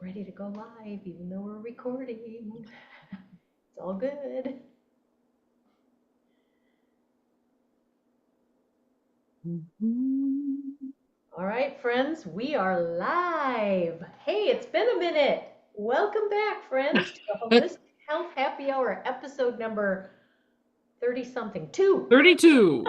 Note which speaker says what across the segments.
Speaker 1: ready to go live, even though we're recording. It's all good.
Speaker 2: Mhm.
Speaker 1: All right, friends, we are live. Hey, it's been a minute. Welcome back, friends, to the Holistic Health Happy Hour, episode number 30 something, two.
Speaker 2: 32.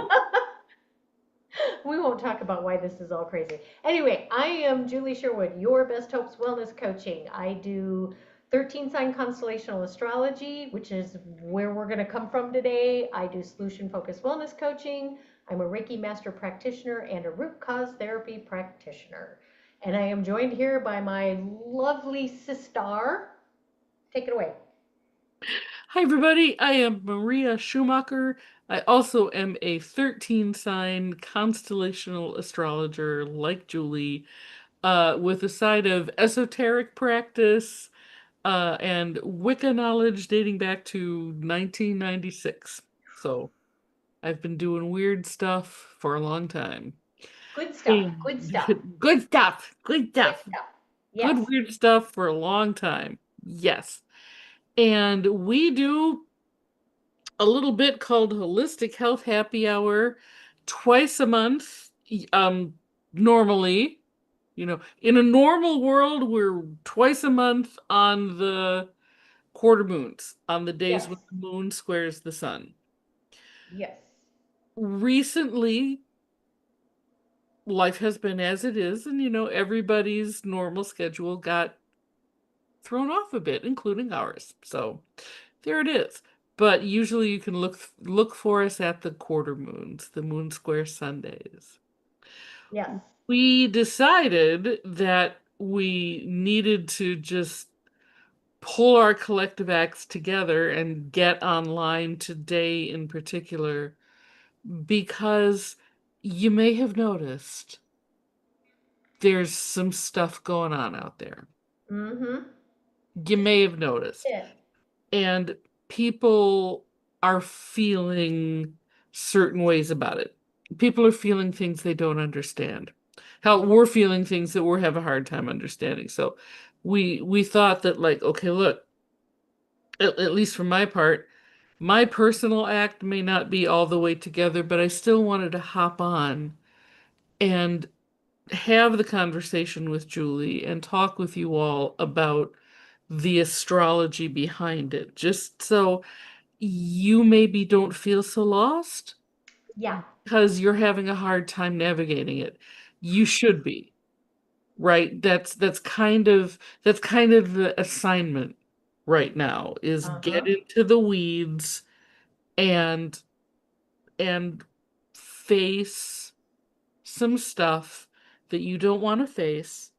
Speaker 1: We won't talk about why this is all crazy. Anyway, I am Julie Sherwood, your Best Hopes Wellness Coaching. I do 13 sign constellational astrology, which is where we're going to come from today. I do solution focused wellness coaching. I'm a Reiki master practitioner and a root cause therapy practitioner. And I am joined here by my lovely sister. Take it away.
Speaker 2: Hi, everybody. I am Maria Schumacher. I also am a 13 sign constellational astrologer like Julie, with a side of esoteric practice and Wicca knowledge dating back to 1996. So I've been doing weird stuff for a long time.
Speaker 1: Good stuff.
Speaker 2: And
Speaker 1: Good stuff.
Speaker 2: good stuff. Good
Speaker 1: Good
Speaker 2: stuff.
Speaker 1: stuff.
Speaker 2: Good
Speaker 1: Yes.
Speaker 2: weird stuff for a long time. Yes. And we do a little bit called Holistic Health Happy Hour twice a month. Normally, in a normal world, we're twice a month on the quarter moons, on the days
Speaker 1: Yes.
Speaker 2: when the moon squares the sun.
Speaker 1: Yes.
Speaker 2: Recently, life has been as it is, and everybody's normal schedule got thrown off a bit, including ours. So there it is. But usually you can look for us at the quarter moons, the moon square Sundays.
Speaker 1: Yes.
Speaker 2: We decided that we needed to just pull our collective acts together and get online today in particular because you may have noticed there's some stuff going on out there.
Speaker 1: Mm-hmm.
Speaker 2: You may have noticed.
Speaker 1: Yeah.
Speaker 2: And people are feeling certain ways about it. People are feeling things they don't understand. Hell, we're feeling things that we have a hard time understanding. So we thought that, like, okay, look, at least for my part, my personal act may not be all the way together, but I still wanted to hop on and have the conversation with Julie and talk with you all about the astrology behind it, just so you maybe don't feel so lost
Speaker 1: Yeah.
Speaker 2: because you're having a hard time navigating it. You should be, right? That's kind of the assignment right now is get
Speaker 1: Uh-huh.
Speaker 2: into the weeds and and face some stuff that you don't want to face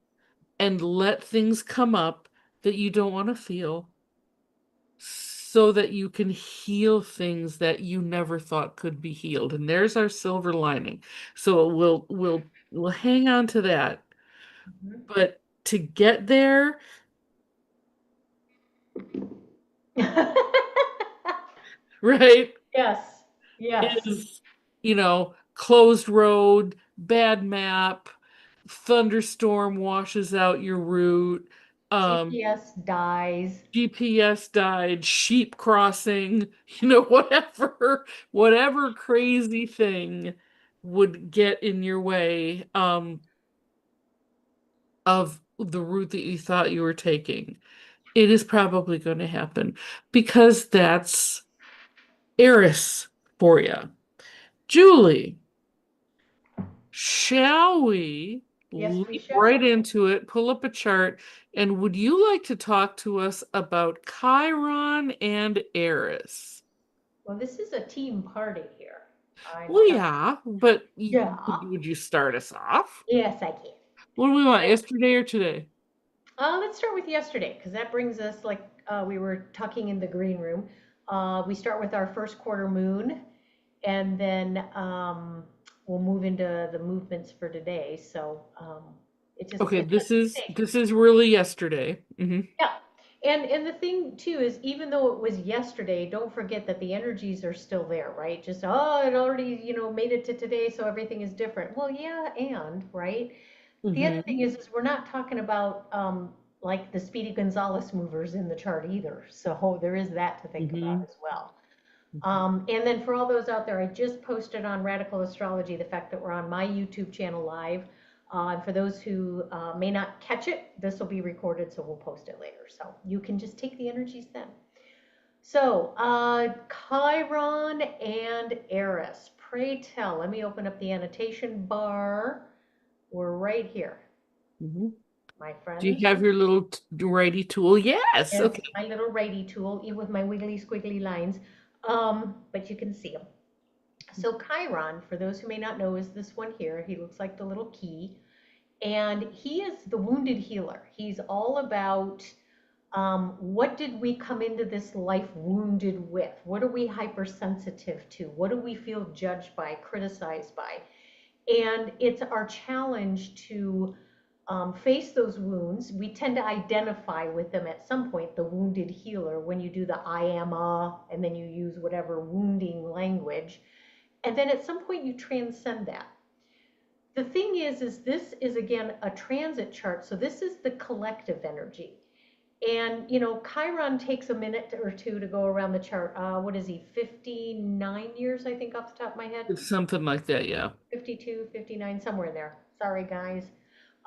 Speaker 2: and let things come up that you don't want to feel so that you can heal things that you never thought could be healed. And there's our silver lining. So we'll hang on to that. But to get there, right,
Speaker 1: Yes. Yes.
Speaker 2: is closed road, bad map, thunderstorm washes out your route, um,
Speaker 1: GPS dies.
Speaker 2: GPS died, sheep crossing, whatever crazy thing would get in your way of the route that you thought you were taking. It is probably going to happen because that's Eris for you. Julie, shall we
Speaker 1: Yes, we
Speaker 2: leap right
Speaker 1: shall.
Speaker 2: into it, pull up a chart, and would you like to talk to us about Chiron and Eris?
Speaker 1: Well, this is a team party here. I'm
Speaker 2: Well,
Speaker 1: telling
Speaker 2: yeah, but
Speaker 1: you. Yeah.
Speaker 2: would you start us off?
Speaker 1: Yes, I can.
Speaker 2: What do we want, yesterday or today?
Speaker 1: Let's start with yesterday, because that brings us, like we were talking in the green room. We start with our first quarter moon, and then we'll move into the movements for today. So
Speaker 2: Okay,
Speaker 1: it's just
Speaker 2: this
Speaker 1: the
Speaker 2: is
Speaker 1: same.
Speaker 2: this is really yesterday.
Speaker 1: Yeah. And the thing too is even though it was yesterday, don't forget that the energies are still there, right? Just it already, made it to today, so everything is different. Well, yeah, and right? The other thing
Speaker 2: Hmm.
Speaker 1: is we're not talking about like the Speedy Gonzalez movers in the chart either. So there is that to think about
Speaker 2: Hmm.
Speaker 1: as well.
Speaker 2: Hmm.
Speaker 1: And then for all those out there, I just posted on Radical Astrology the fact that we're on my YouTube channel live. And for those who may not catch it, this will be recorded, so we'll post it later. So you can just take the energies then. So, Chiron and Eris, pray tell. Let me open up the annotation bar. We're right here,
Speaker 2: Hmm.
Speaker 1: my
Speaker 2: Do you
Speaker 1: friends.
Speaker 2: have your little righty tool? Yes.
Speaker 1: Yes,
Speaker 2: Okay.
Speaker 1: my little righty tool, even with my wiggly squiggly lines. But you can see them. So Chiron, for those who may not know, is this one here. He looks like the little key, and he is the wounded healer. He's all about what did we come into this life wounded with? What are we hypersensitive to? What do we feel judged by, criticized by? And it's our challenge to face those wounds. We tend to identify with them at some point, the wounded healer, when you do the I am a, and then you use whatever wounding language. And then at some point you transcend that. The thing is this is again a transit chart. So this is the collective energy. And Chiron takes a minute or two to go around the chart. What is he? 59 years, I think, off the top of my head.
Speaker 2: It's something like that, yeah.
Speaker 1: 52, 59, somewhere in there. Sorry, guys.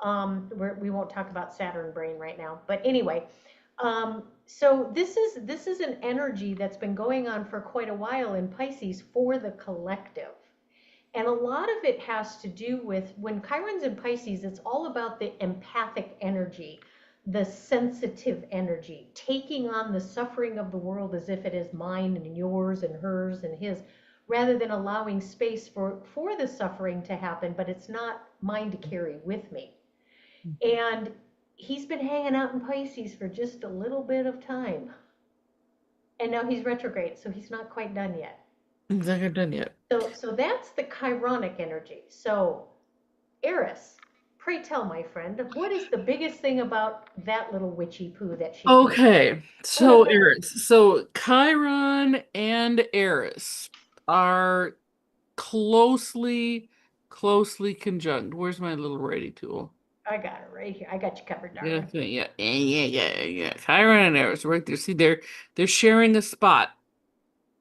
Speaker 1: We won't talk about Saturn brain right now. But anyway, so this is an energy that's been going on for quite a while in Pisces for the collective. And a lot of it has to do with when Chiron's in Pisces, it's all about the empathic energy, the sensitive energy, taking on the suffering of the world as if it is mine and yours and hers and his, rather than allowing space for the suffering to happen, but it's not mine to carry with me. And he's been hanging out in Pisces for just a little bit of time. And now he's retrograde, so he's not quite done yet.
Speaker 2: It's not done yet.
Speaker 1: So that's the Chironic energy. So Eris, pray tell, my friend, what is the biggest thing about that little witchy poo that she can?
Speaker 2: Okay, so Eris, so Chiron and Eris are closely, closely conjunct. Where's my little righty tool?
Speaker 1: I got it right here. I got you covered,
Speaker 2: Yeah,
Speaker 1: darling.
Speaker 2: yeah, yeah, yeah, yeah, yeah. Chiron and Eris right there. See, they're sharing a spot.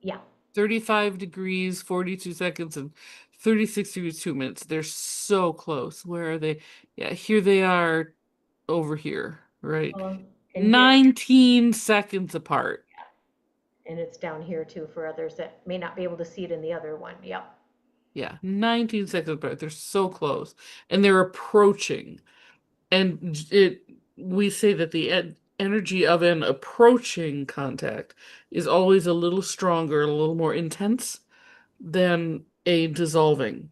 Speaker 1: Yeah.
Speaker 2: 35 degrees, 42 seconds, and 36 degrees, 2 minutes. They're so close. Where are they? Yeah, here they are over here, right?
Speaker 1: And here,
Speaker 2: 19 seconds apart.
Speaker 1: and it's down here too for others that may not be able to see it in the other one. Yep.
Speaker 2: Yeah, 19 seconds apart. They're so close. And they're approaching. And we say that the energy of an approaching contact is always a little stronger, a little more intense than a dissolving,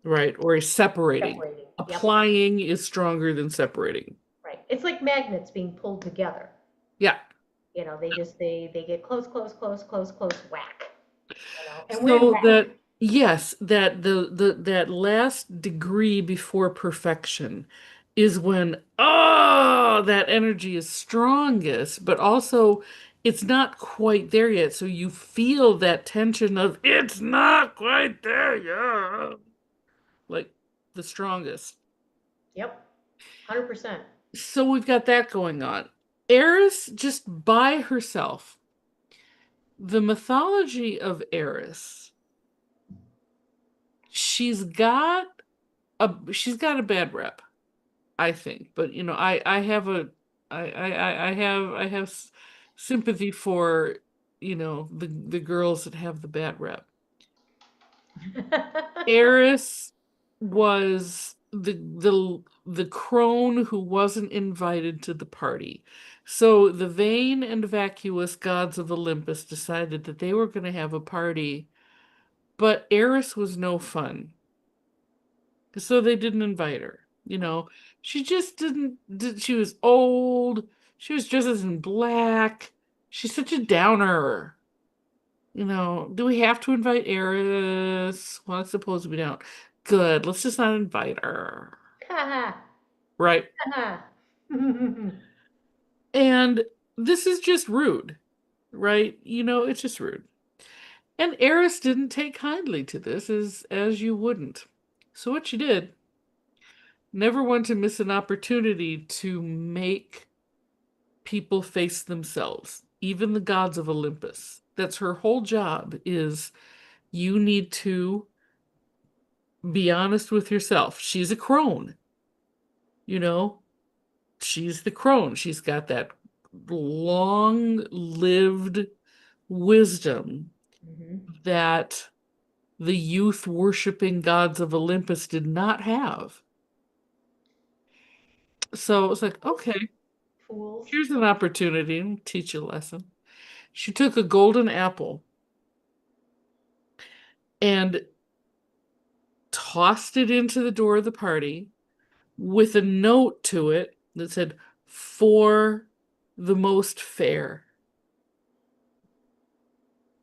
Speaker 2: right? Or a separating.
Speaker 1: Separating. Yep.
Speaker 2: Applying is stronger than separating.
Speaker 1: Right. It's like magnets being pulled together.
Speaker 2: Yeah.
Speaker 1: They get close, close, close, close, close, whack. And when
Speaker 2: So
Speaker 1: whack.
Speaker 2: that yes, that the that last degree before perfection is when that energy is strongest, but also it's not quite there yet. So you feel that tension of it's not quite there yet. Like the strongest.
Speaker 1: Yep. 100%.
Speaker 2: So we've got that going on. Eris just by herself. The mythology of Eris, she's got she's got a bad rep, I think. But I have a I have sympathy for the girls that have the bad rep. Eris was the crone who wasn't invited to the party. So the vain and vacuous gods of Olympus decided that they were going to have a party, but Eris was no fun. So they didn't invite her. She just she was old. She was dressed in black. She's such a downer. Do we have to invite Eris? Well, I suppose we don't. Good. Let's just not invite her.
Speaker 1: Ha
Speaker 2: Right.
Speaker 1: ha.
Speaker 2: And this is just rude, right? It's just rude. And Eris didn't take kindly to this as you wouldn't. So what she did never want to miss an opportunity to make people face themselves, even the gods of Olympus. That's her whole job is you need to be honest with yourself. She's a crone, you know? She's the crone. She's got that long-lived wisdom
Speaker 1: Hmm.
Speaker 2: that the youth worshiping gods of Olympus did not have. So it's like,
Speaker 1: Fools.
Speaker 2: okay,
Speaker 1: Fools.
Speaker 2: here's an opportunity to teach you a lesson. She took a golden apple and tossed it into the door of the party with a note to it that said, for the most fair.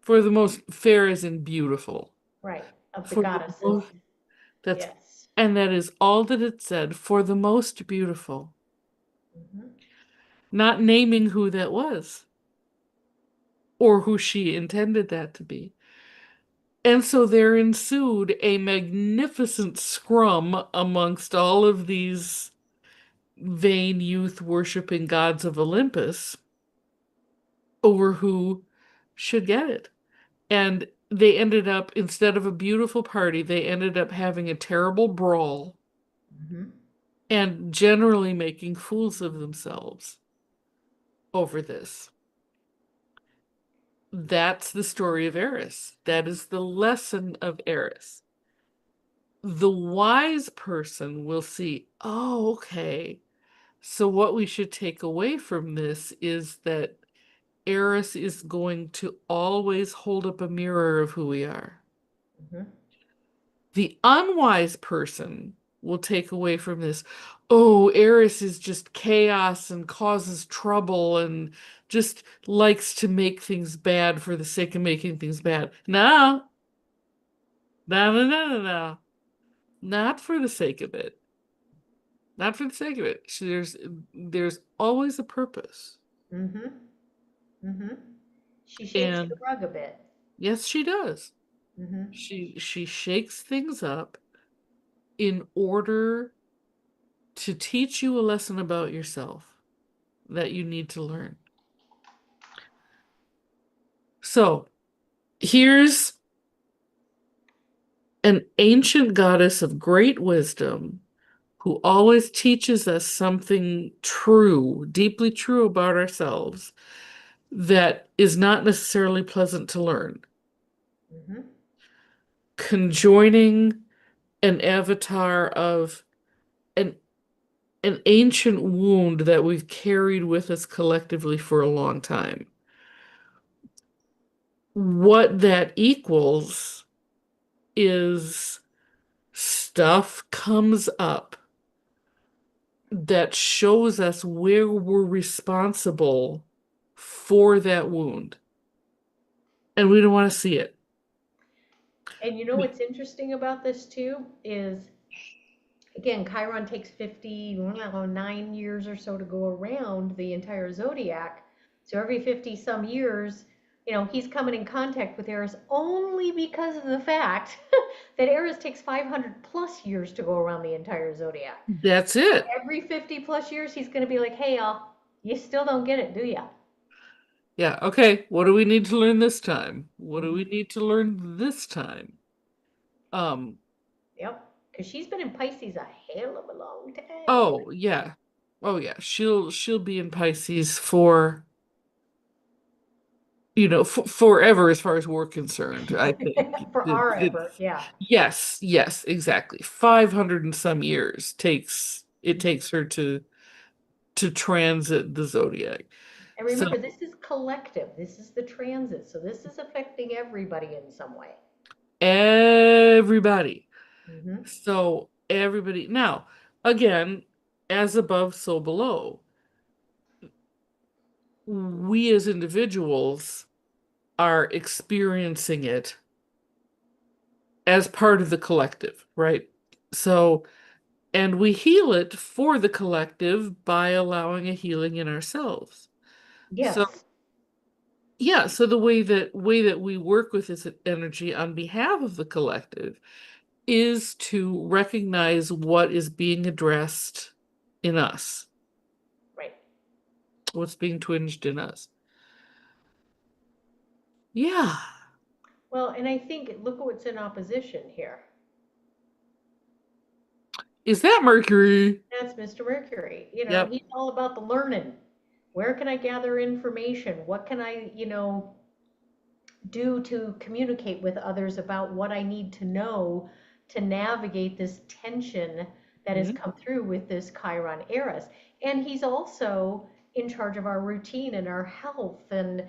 Speaker 2: For the most fair as in beautiful.
Speaker 1: Right. Of the
Speaker 2: For the
Speaker 1: goddesses.
Speaker 2: most, that's,
Speaker 1: Yes.
Speaker 2: and that is all that it said, for the most beautiful.
Speaker 1: Hmm.
Speaker 2: Not naming who that was or who she intended that to be. And so there ensued a magnificent scrum amongst all of these vain youth worshiping gods of Olympus over who should get it. And they ended up, instead of a beautiful party, they ended up having a terrible brawl
Speaker 1: Hmm.
Speaker 2: and generally making fools of themselves over this. That's the story of Eris. That is the lesson of Eris. The wise person will see, oh, okay. So what we should take away from this is that Eris is going to always hold up a mirror of who we are.
Speaker 1: Hmm.
Speaker 2: The unwise person will take away from this, oh, Eris is just chaos and causes trouble and just likes to make things bad for the sake of making things bad. No, no, no, no, no, no. Not for the sake of it. Not for the sake of it. There's always a purpose.
Speaker 1: Hmm. Hmm. She shakes the
Speaker 2: And
Speaker 1: rug a bit.
Speaker 2: yes, she does.
Speaker 1: Hmm.
Speaker 2: She shakes things up in order to teach you a lesson about yourself that you need to learn. So, here's an ancient goddess of great wisdom who always teaches us something true, deeply true about ourselves that is not necessarily pleasant to learn.
Speaker 1: Hmm.
Speaker 2: Conjoining an avatar of an an ancient wound that we've carried with us collectively for a long time. What that equals is stuff comes up that shows us where we're responsible for that wound. And we don't want to see it.
Speaker 1: And you know what's interesting about this too is, again, Chiron takes 59 years or so to go around the entire zodiac. So every 50 some years, he's coming in contact with Eris only because of the fact that Eris takes 500 plus years to go around the entire zodiac.
Speaker 2: That's it.
Speaker 1: Every 50 plus years, he's going to be like, hey, y'all, you still don't get it, do ya?
Speaker 2: Yeah, okay. What do we need to learn this time? What do we
Speaker 1: Hmm.
Speaker 2: need to learn this time? Um,
Speaker 1: Yep. Because she's been in Pisces a hell of a long time.
Speaker 2: oh yeah. Oh yeah. She'll be in Pisces for forever as far as we're concerned, I think.
Speaker 1: For our ever,
Speaker 2: It's
Speaker 1: yeah.
Speaker 2: yes, yes, exactly. 500 and some years takes her to transit the zodiac.
Speaker 1: And
Speaker 2: So
Speaker 1: remember, this is collective. This is the transit. So this is affecting everybody in some way.
Speaker 2: everybody.
Speaker 1: Hmm.
Speaker 2: So everybody now, again, as above, so below. We as individuals are experiencing it as part of the collective, right? So, and we heal it for the collective by allowing a healing in ourselves. So,
Speaker 1: Yes.
Speaker 2: yeah, so the way that we work with this energy on behalf of the collective is to recognize what is being addressed in us,
Speaker 1: Right.
Speaker 2: what's being twinged in us. Yeah.
Speaker 1: Well, and I think look at what's in opposition here.
Speaker 2: Is that Mercury?
Speaker 1: That's Mr. Mercury. You know,
Speaker 2: Yep.
Speaker 1: he's all about the learning. Where can I gather information? What can I, do to communicate with others about what I need to know to navigate this tension that has
Speaker 2: Mhm.
Speaker 1: come through with this Chiron Eris. And he's also in charge of our routine and our health. And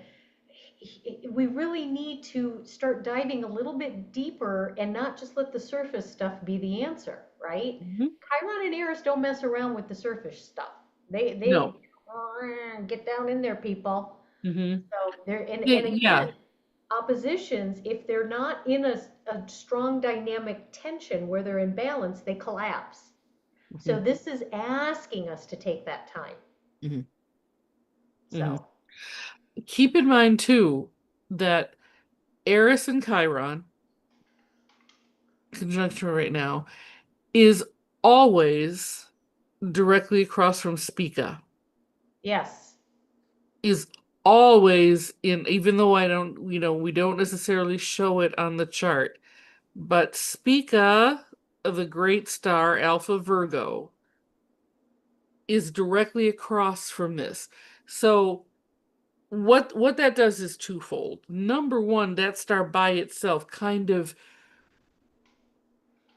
Speaker 1: we really need to start diving a little bit deeper and not just let the surface stuff be the answer, right?
Speaker 2: Mhm.
Speaker 1: Chiron and Eris don't mess around with the surface stuff. They
Speaker 2: No.
Speaker 1: get down in there, people.
Speaker 2: Hmm.
Speaker 1: So there, and again,
Speaker 2: Yeah.
Speaker 1: oppositions, if they're not in a strong dynamic tension where they're in balance, they collapse. So
Speaker 2: Hmm.
Speaker 1: this is asking us to take that time.
Speaker 2: Hmm. Hmm.
Speaker 1: So,
Speaker 2: Keep in mind too that Eris and Chiron, conjunction right now, is always directly across from Spica.
Speaker 1: yes.
Speaker 2: Is always in, even though I don't, we don't necessarily show it on the chart, but Spica, the great star Alpha Virgo, is directly across from this. So what that does is twofold. Number one, that star by itself kind of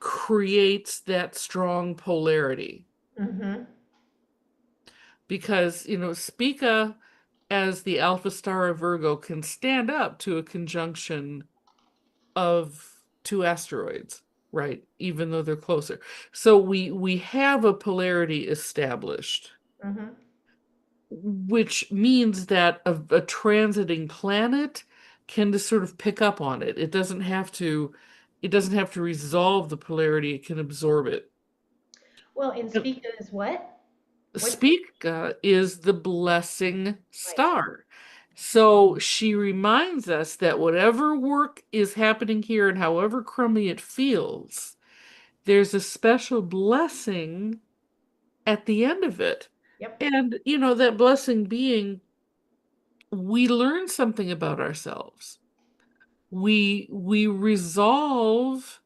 Speaker 2: creates that strong polarity
Speaker 1: Mm-hmm.
Speaker 2: because, Spica as the alpha star of Virgo can stand up to a conjunction of two asteroids, right? Even though they're closer. So we have a polarity established,
Speaker 1: Mm-hmm.
Speaker 2: which means that a transiting planet can just sort of pick up on it. It doesn't have to resolve the polarity, it can absorb it.
Speaker 1: Well, and
Speaker 2: And
Speaker 1: Spica is what? What?
Speaker 2: Spica is the blessing
Speaker 1: Right.
Speaker 2: star. So she reminds us that whatever work is happening here and however crummy it feels, there's a special blessing at the end of it.
Speaker 1: Yep.
Speaker 2: And, that blessing being we learn something about ourselves. We resolve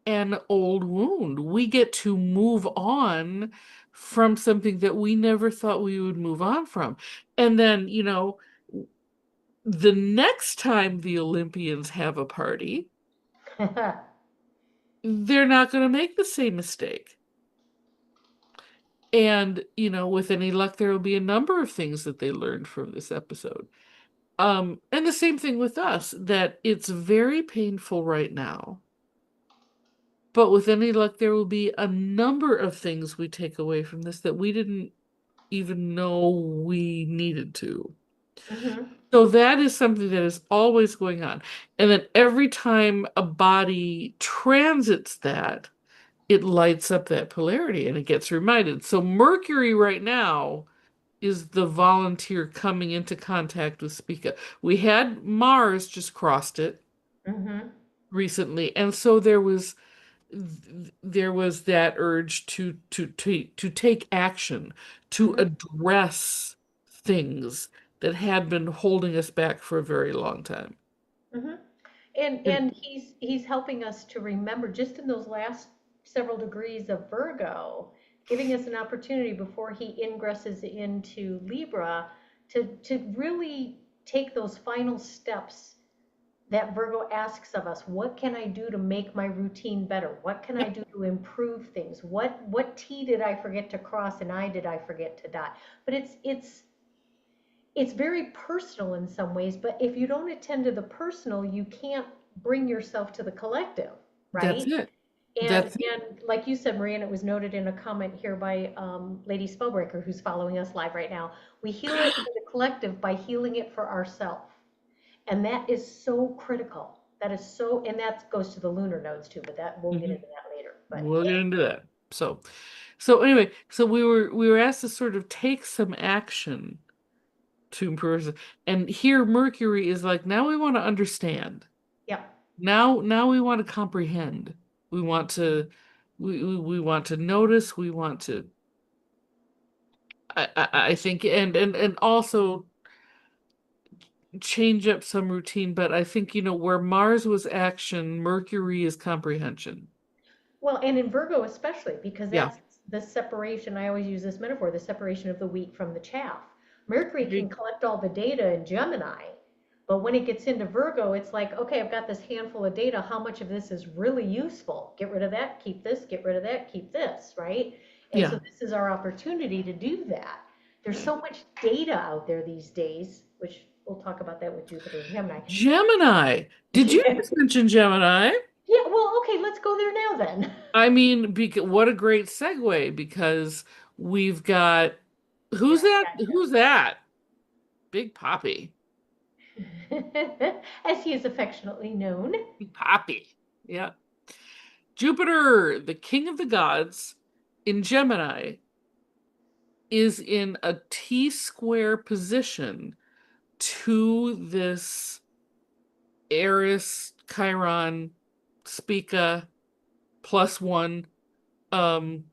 Speaker 2: an old wound. We get to move on from something that we never thought we would move on from. And then, the next time the Olympians have a party, they're not going to make the same mistake. And, with any luck, there will be a number of things that they learned from this episode. And the same thing with us, that it's very painful right now. But with any luck, there will be a number of things we take away from this that we didn't even know we needed to.
Speaker 1: Mm-hmm.
Speaker 2: So that is something that is always going on. And then every time a body transits that, it lights up that polarity and it gets reminded. So Mercury right now is the volunteer coming into contact with Spica. We had Mars just crossed it
Speaker 1: Mm-hmm.
Speaker 2: recently, and so there was that urge to take action, to
Speaker 1: Mm-hmm.
Speaker 2: address things that had been holding us back for a very long time.
Speaker 1: Mm-hmm. And
Speaker 2: And
Speaker 1: and he's helping us to remember just in those last several degrees of Virgo, giving us an opportunity before he ingresses into Libra to really take those final steps that Virgo asks of us. What can I do to make my routine better? What can I
Speaker 2: yep,
Speaker 1: do to improve things? What T did I forget to cross and I did I forget to dot? But it's very personal in some ways, but if you don't attend to the personal, you can't bring yourself to the collective,
Speaker 2: that's
Speaker 1: right?
Speaker 2: it.
Speaker 1: And
Speaker 2: That's it.
Speaker 1: and like you said, Maria, and it was noted in a comment here by Lady Spellbreaker, who's following us live right now. We heal it for the collective by healing it for ourselves, and that is so critical. That is so, and that goes to the lunar nodes too. But that we'll get
Speaker 2: Mhm.
Speaker 1: into that later. But
Speaker 2: We'll get into that. So anyway, so we were asked to sort of take some action to improve. And here Mercury is like, now we want to understand.
Speaker 1: yeah,
Speaker 2: Now we want to comprehend. We want to we want to notice, we want to I think and also change up some routine, but I think, where Mars was action, Mercury is comprehension.
Speaker 1: Well, and in Virgo especially, because
Speaker 2: Yeah.
Speaker 1: that's the separation. I always use this metaphor, the separation of the wheat from the chaff. Mercury can
Speaker 2: Right.
Speaker 1: collect all the data in Gemini, but when it gets into Virgo, it's like, okay, I've got this handful of data. How much of this is really useful? Get rid of that, keep this, get rid of that, keep this, right? And so
Speaker 2: Yeah.
Speaker 1: this is our opportunity to do that. There's so much data out there these days, which we'll talk about that with Jupiter and Gemini.
Speaker 2: Gemini. Did you
Speaker 1: Yeah.
Speaker 2: just mention Gemini?
Speaker 1: Yeah, well, okay, let's go there now then.
Speaker 2: I mean, what a great segue because we've got
Speaker 1: Yeah,
Speaker 2: who's
Speaker 1: I
Speaker 2: that?
Speaker 1: got
Speaker 2: Who's that? Big Poppy.
Speaker 1: you. As he is affectionately known.
Speaker 2: Big Poppy. Yeah. Jupiter, the king of the gods in Gemini, is in a T square position to this Eris Chiron Spica +1 um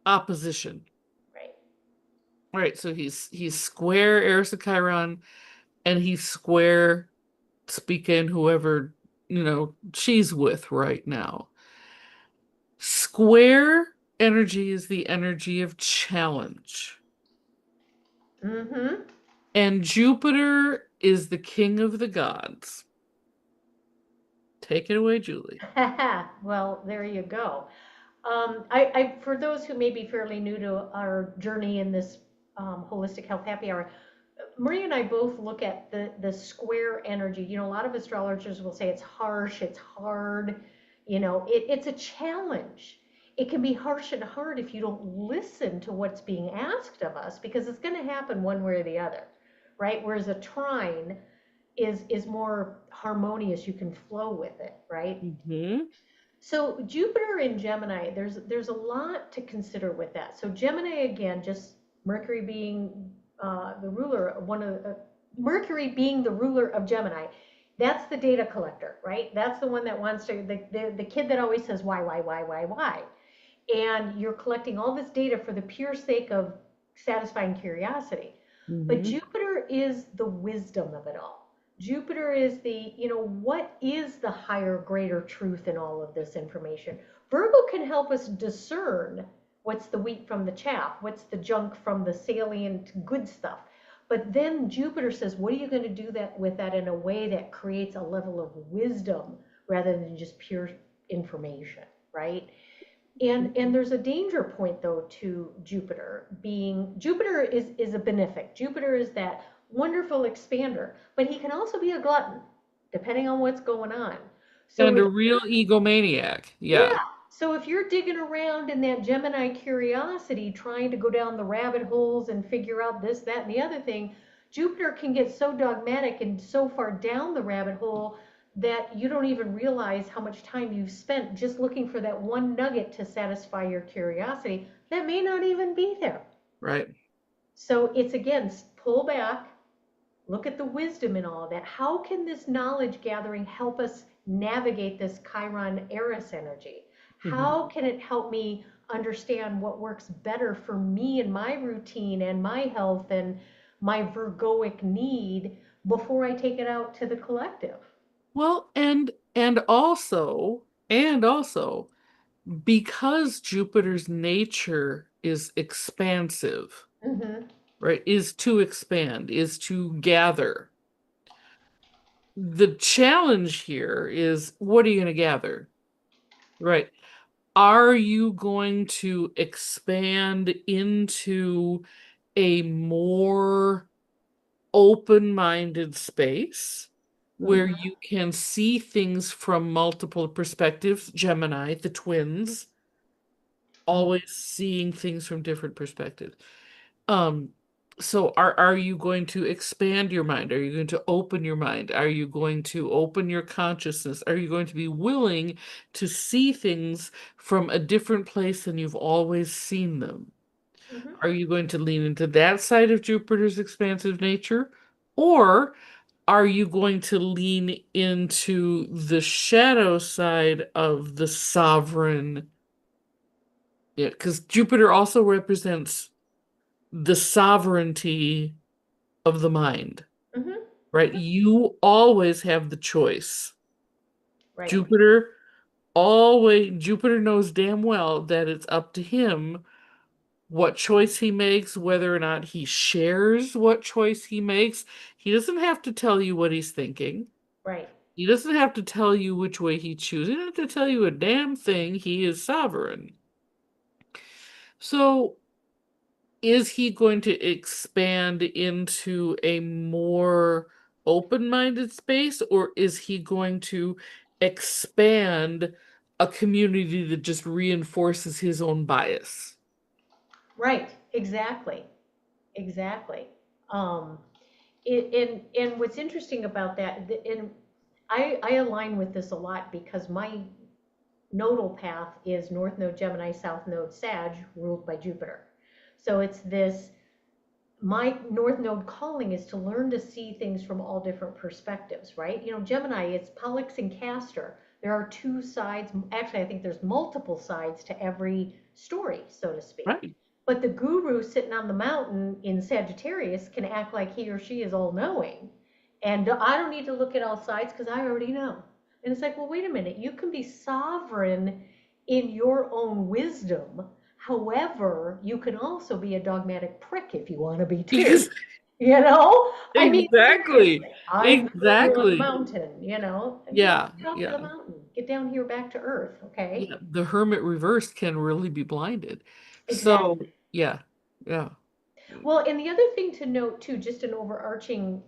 Speaker 2: opposition.
Speaker 1: Right.
Speaker 2: Right, so he's square Eris to Chiron and he's square Spica and whoever, she's with right now. Square energy is the energy of challenge.
Speaker 1: Mm-hmm.
Speaker 2: And Jupiter is the king of the gods. Take it away, Julie.
Speaker 1: Well, there you go. For those who may be fairly new to our journey in this holistic health happy hour, Maria and I both look at the square energy. A lot of astrologers will say it's harsh, it's hard. It's a challenge. It can be harsh and hard if you don't listen to what's being asked of us because it's going to happen one way or the other, right? Whereas a trine is more harmonious. You can flow with it, right?
Speaker 2: Hmm.
Speaker 1: So Jupiter in Gemini, there's a lot to consider with that. So Gemini again, just Mercury being the ruler, Mercury being the ruler of Gemini. That's the data collector, right? That's the one that wants to the kid that always says why, and you're collecting all this data for the pure sake of satisfying curiosity. But
Speaker 2: Hmm.
Speaker 1: Jupiter is the wisdom of it all. Jupiter is what is the higher, greater truth in all of this information? Virgo can help us discern what's the wheat from the chaff, what's the junk from the salient good stuff. But then Jupiter says, what are you going to do with that in a way that creates a level of wisdom rather than just pure information, right? And there's a danger point though to Jupiter is a benefic. Jupiter is that wonderful expander, but he can also be a glutton depending on what's going on. So
Speaker 2: And a
Speaker 1: if
Speaker 2: real egomaniac.
Speaker 1: yeah.
Speaker 2: Yeah.
Speaker 1: So if you're digging around in that Gemini curiosity, trying to go down the rabbit holes and figure out this, that, and the other thing, Jupiter can get so dogmatic and so far down the rabbit hole that you don't even realize how much time you've spent just looking for that one nugget to satisfy your curiosity that may not even be there.
Speaker 2: Right.
Speaker 1: So it's again, pull back, look at the wisdom in all of that. How can this knowledge gathering help us navigate this Chiron Eris energy?
Speaker 2: Hmm.
Speaker 1: How can it help me understand what works better for me and my routine and my health and my Virgoic need before I take it out to the collective?
Speaker 2: Well, and also because Jupiter's nature is expansive,
Speaker 1: Mm-hmm.
Speaker 2: right? Is to expand, is to gather. The challenge here is what are you going to gather? Right. Are you going to expand into a more open-minded space where
Speaker 1: Mm-hmm.
Speaker 2: you can see things from multiple perspectives? Gemini, the twins, always seeing things from different perspectives. Um, so are you going to expand your mind? Are you going to open your mind? Are you going to open your consciousness? Are you going to be willing to see things from a different place than you've always seen them?
Speaker 1: Mm-hmm.
Speaker 2: Are you going to lean into that side of Jupiter's expansive nature? Or are you going to lean into the shadow side of the sovereign? Yeah, because Jupiter also represents the sovereignty of the mind,
Speaker 1: Hmm.
Speaker 2: right?
Speaker 1: Hmm.
Speaker 2: You always have the choice.
Speaker 1: Right.
Speaker 2: Jupiter knows damn well that it's up to him what choice he makes, whether or not he shares what choice he makes. He doesn't have to tell you what he's thinking.
Speaker 1: Right.
Speaker 2: He doesn't have to tell you which way he chooses. He doesn't have to tell you a damn thing. He is sovereign. So, is he going to expand into a more open-minded space, or is he going to expand a community that just reinforces his own bias?
Speaker 1: Right. Exactly. Exactly. Um, and what's interesting about that, and I align with this a lot because my nodal path is North Node Gemini, South Node Sag, ruled by Jupiter. So it's this, my North Node calling is to learn to see things from all different perspectives, right? Gemini, it's Pollux and Castor. There are two sides. Actually, I think there's multiple sides to every story, so to speak.
Speaker 2: Right.
Speaker 1: But the guru sitting on the mountain in Sagittarius can act like he or she is all knowing. And I don't need to look at all sides because I already know. And it's like, well, wait a minute. You can be sovereign in your own wisdom. However, you can also be a dogmatic prick if you want to be too.
Speaker 2: Ex-
Speaker 1: I mean,
Speaker 2: Exactly.
Speaker 1: seriously, I'm the guru on the
Speaker 2: Exactly.
Speaker 1: mountain, and
Speaker 2: Yeah,
Speaker 1: get off of the
Speaker 2: yeah.
Speaker 1: mountain. Get down here back to earth, okay?
Speaker 2: Yeah, the hermit reverse can really be blinded. So,
Speaker 1: Exactly.
Speaker 2: yeah, yeah.
Speaker 1: Well, and the other thing to note too, just an overarching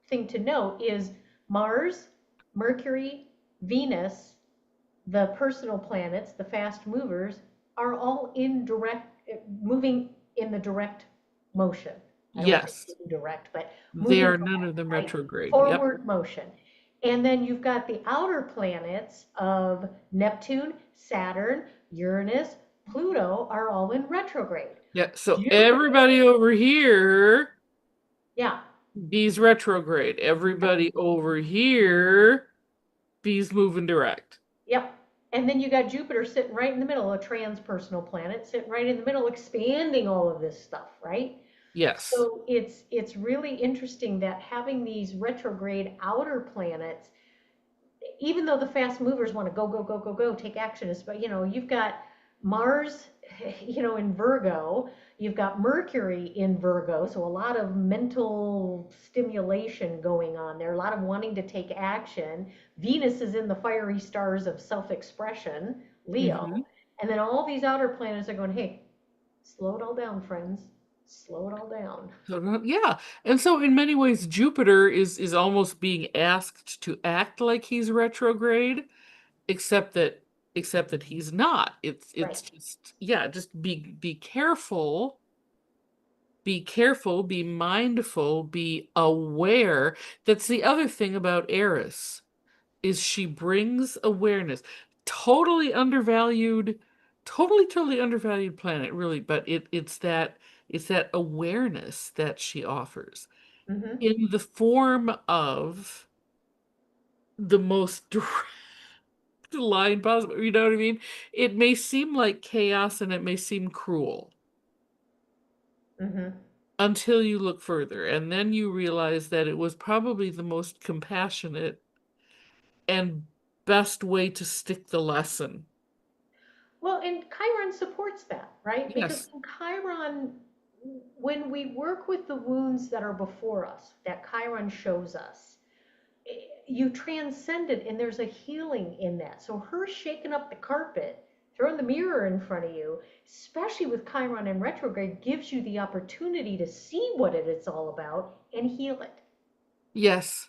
Speaker 1: thing to note is Mars, Mercury, Venus, the personal planets, the fast movers, are all in moving in the direct motion. I don't want to say
Speaker 2: Yes,
Speaker 1: indirect, but
Speaker 2: they
Speaker 1: moving
Speaker 2: are none of
Speaker 1: direct,
Speaker 2: them
Speaker 1: right?
Speaker 2: retrograde. Yep.
Speaker 1: Forward motion. And then you've got the outer planets of Neptune, Saturn, Uranus, Pluto are all in retrograde.
Speaker 2: Yeah. So
Speaker 1: Jupiter,
Speaker 2: everybody over here,
Speaker 1: yeah,
Speaker 2: B's retrograde.
Speaker 1: yep,
Speaker 2: Everybody over here, B's moving direct.
Speaker 1: yep. And then you got Jupiter sitting right in the middle, a transpersonal planet, sitting right in the middle, expanding all of this stuff, right?
Speaker 2: Yes.
Speaker 1: So it's really interesting that having these retrograde outer planets, even though the fast movers want to go, go, go, go, go, take action, is, but you've got Mars, in Virgo, you've got Mercury in Virgo, so a lot of mental stimulation going on there, a lot of wanting to take action. Venus is in the fiery stars of self-expression,
Speaker 2: Hmm.
Speaker 1: Leo, and then all these outer planets are going, hey, slow it all down, friends, slow it all down.
Speaker 2: So yeah, and so in many ways, Jupiter is almost being asked to act like he's retrograde, except that he's not.
Speaker 1: Right.
Speaker 2: It's just yeah, just be careful, be mindful, be aware. That's the other thing about Eris is she brings awareness. Totally undervalued, totally undervalued planet, really, but it's that awareness that she offers
Speaker 1: Mm-hmm.
Speaker 2: in the form of the most direct line possible. You know what I mean? It may seem like chaos and it may seem cruel
Speaker 1: Mm-hmm.
Speaker 2: until you look further, and then you realize that it was probably the most compassionate and best way to stick the lesson.
Speaker 1: Well, and Chiron supports that, right? Because
Speaker 2: Yes.
Speaker 1: in Chiron, when we work with the wounds that are before us, that Chiron shows us, you transcend it and there's a healing in that. So her shaking up the carpet, throwing the mirror in front of you, especially with Chiron in retrograde, gives you the opportunity to see what it's all about and heal it.
Speaker 2: Yes.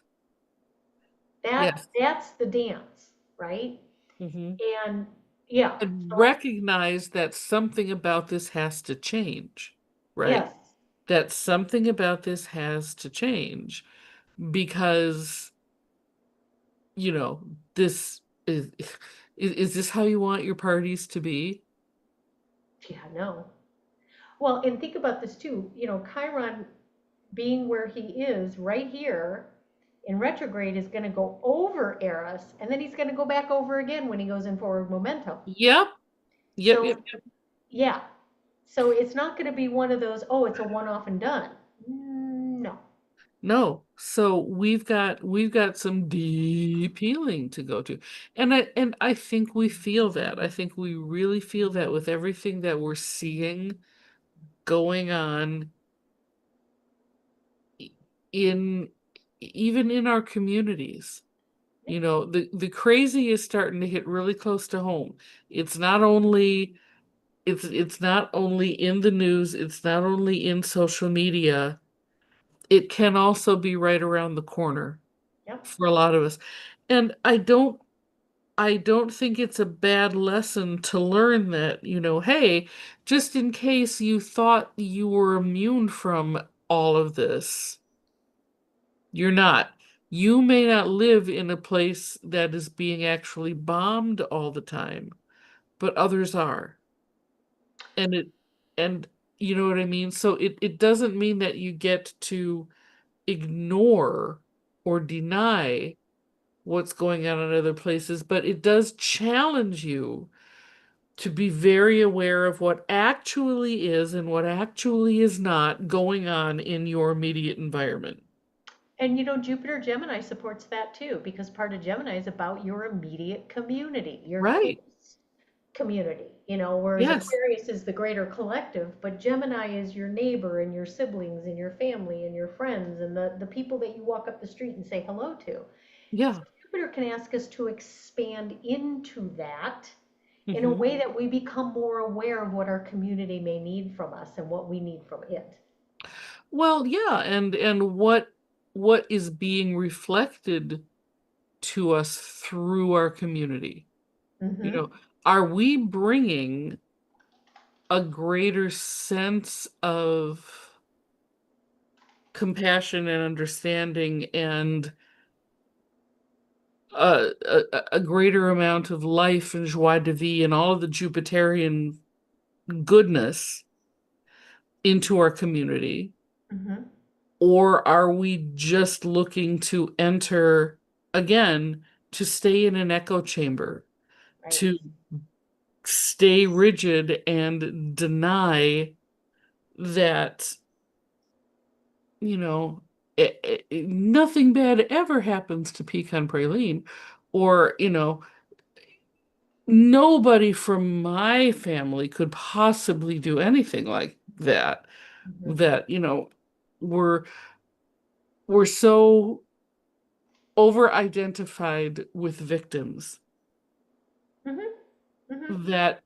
Speaker 2: Yes.
Speaker 1: That's the dance, right?
Speaker 2: Hmm.
Speaker 1: And yeah,
Speaker 2: And
Speaker 1: so
Speaker 2: recognize that something about this has to change, right?
Speaker 1: yes.
Speaker 2: That something about this has to change because, you know, this is this how you want your parties to be?
Speaker 1: Yeah, no. Well, and think about this too. Chiron being where he is right here. in retrograde is going to go over Eris, and then he's going to go back over again when he goes in forward momentum.
Speaker 2: Yep. Yep.
Speaker 1: So,
Speaker 2: Yep. Yep.
Speaker 1: yeah. So it's not going to be one of those, oh, it's a one off and done. No.
Speaker 2: No. So we've got some deep healing to go to. And I think we feel that. I think we really feel that with everything that we're seeing going on in even in our communities.
Speaker 1: Yeah.
Speaker 2: The crazy is starting to hit really close to home. It's not only it's not only in the news, it's not only in social media, it can also be right around the corner
Speaker 1: Yep.
Speaker 2: for a lot of us. And I don't think it's a bad lesson to learn that, hey, just in case you thought you were immune from all of this, you're not. You may not live in a place that is being actually bombed all the time, but others are. And and you know what I mean? So it doesn't mean that you get to ignore or deny what's going on in other places, but it does challenge you to be very aware of what actually is and what actually is not going on in your immediate environment.
Speaker 1: And Jupiter Gemini supports that too, because part of Gemini is about your immediate community, your
Speaker 2: Right.
Speaker 1: close community, whereas
Speaker 2: Yes.
Speaker 1: Aquarius is the greater collective, but Gemini is your neighbor and your siblings and your family and your friends and the people that you walk up the street and say hello to. So
Speaker 2: Yeah.
Speaker 1: Jupiter can ask us to expand into that in a
Speaker 2: Hmm.
Speaker 1: way that we become more aware of what our community may need from us and what we need from it.
Speaker 2: Well, yeah, and what is being reflected to us through our community? You
Speaker 1: Mm-hmm.
Speaker 2: know, are we bringing a greater sense of compassion and understanding and a greater amount of life and joie de vivre and all of the Jupiterian goodness into our community?
Speaker 1: Mm-hmm.
Speaker 2: Or are we just looking to enter again to stay in an echo chamber,
Speaker 1: Right.
Speaker 2: to stay rigid and deny that, you know, nothing bad ever happens to Pecan Praline, or, nobody from my family could possibly do anything like that.
Speaker 1: Mm-hmm.
Speaker 2: That, we're we're so over-identified with victims
Speaker 1: Mm-hmm. Mm-hmm.
Speaker 2: that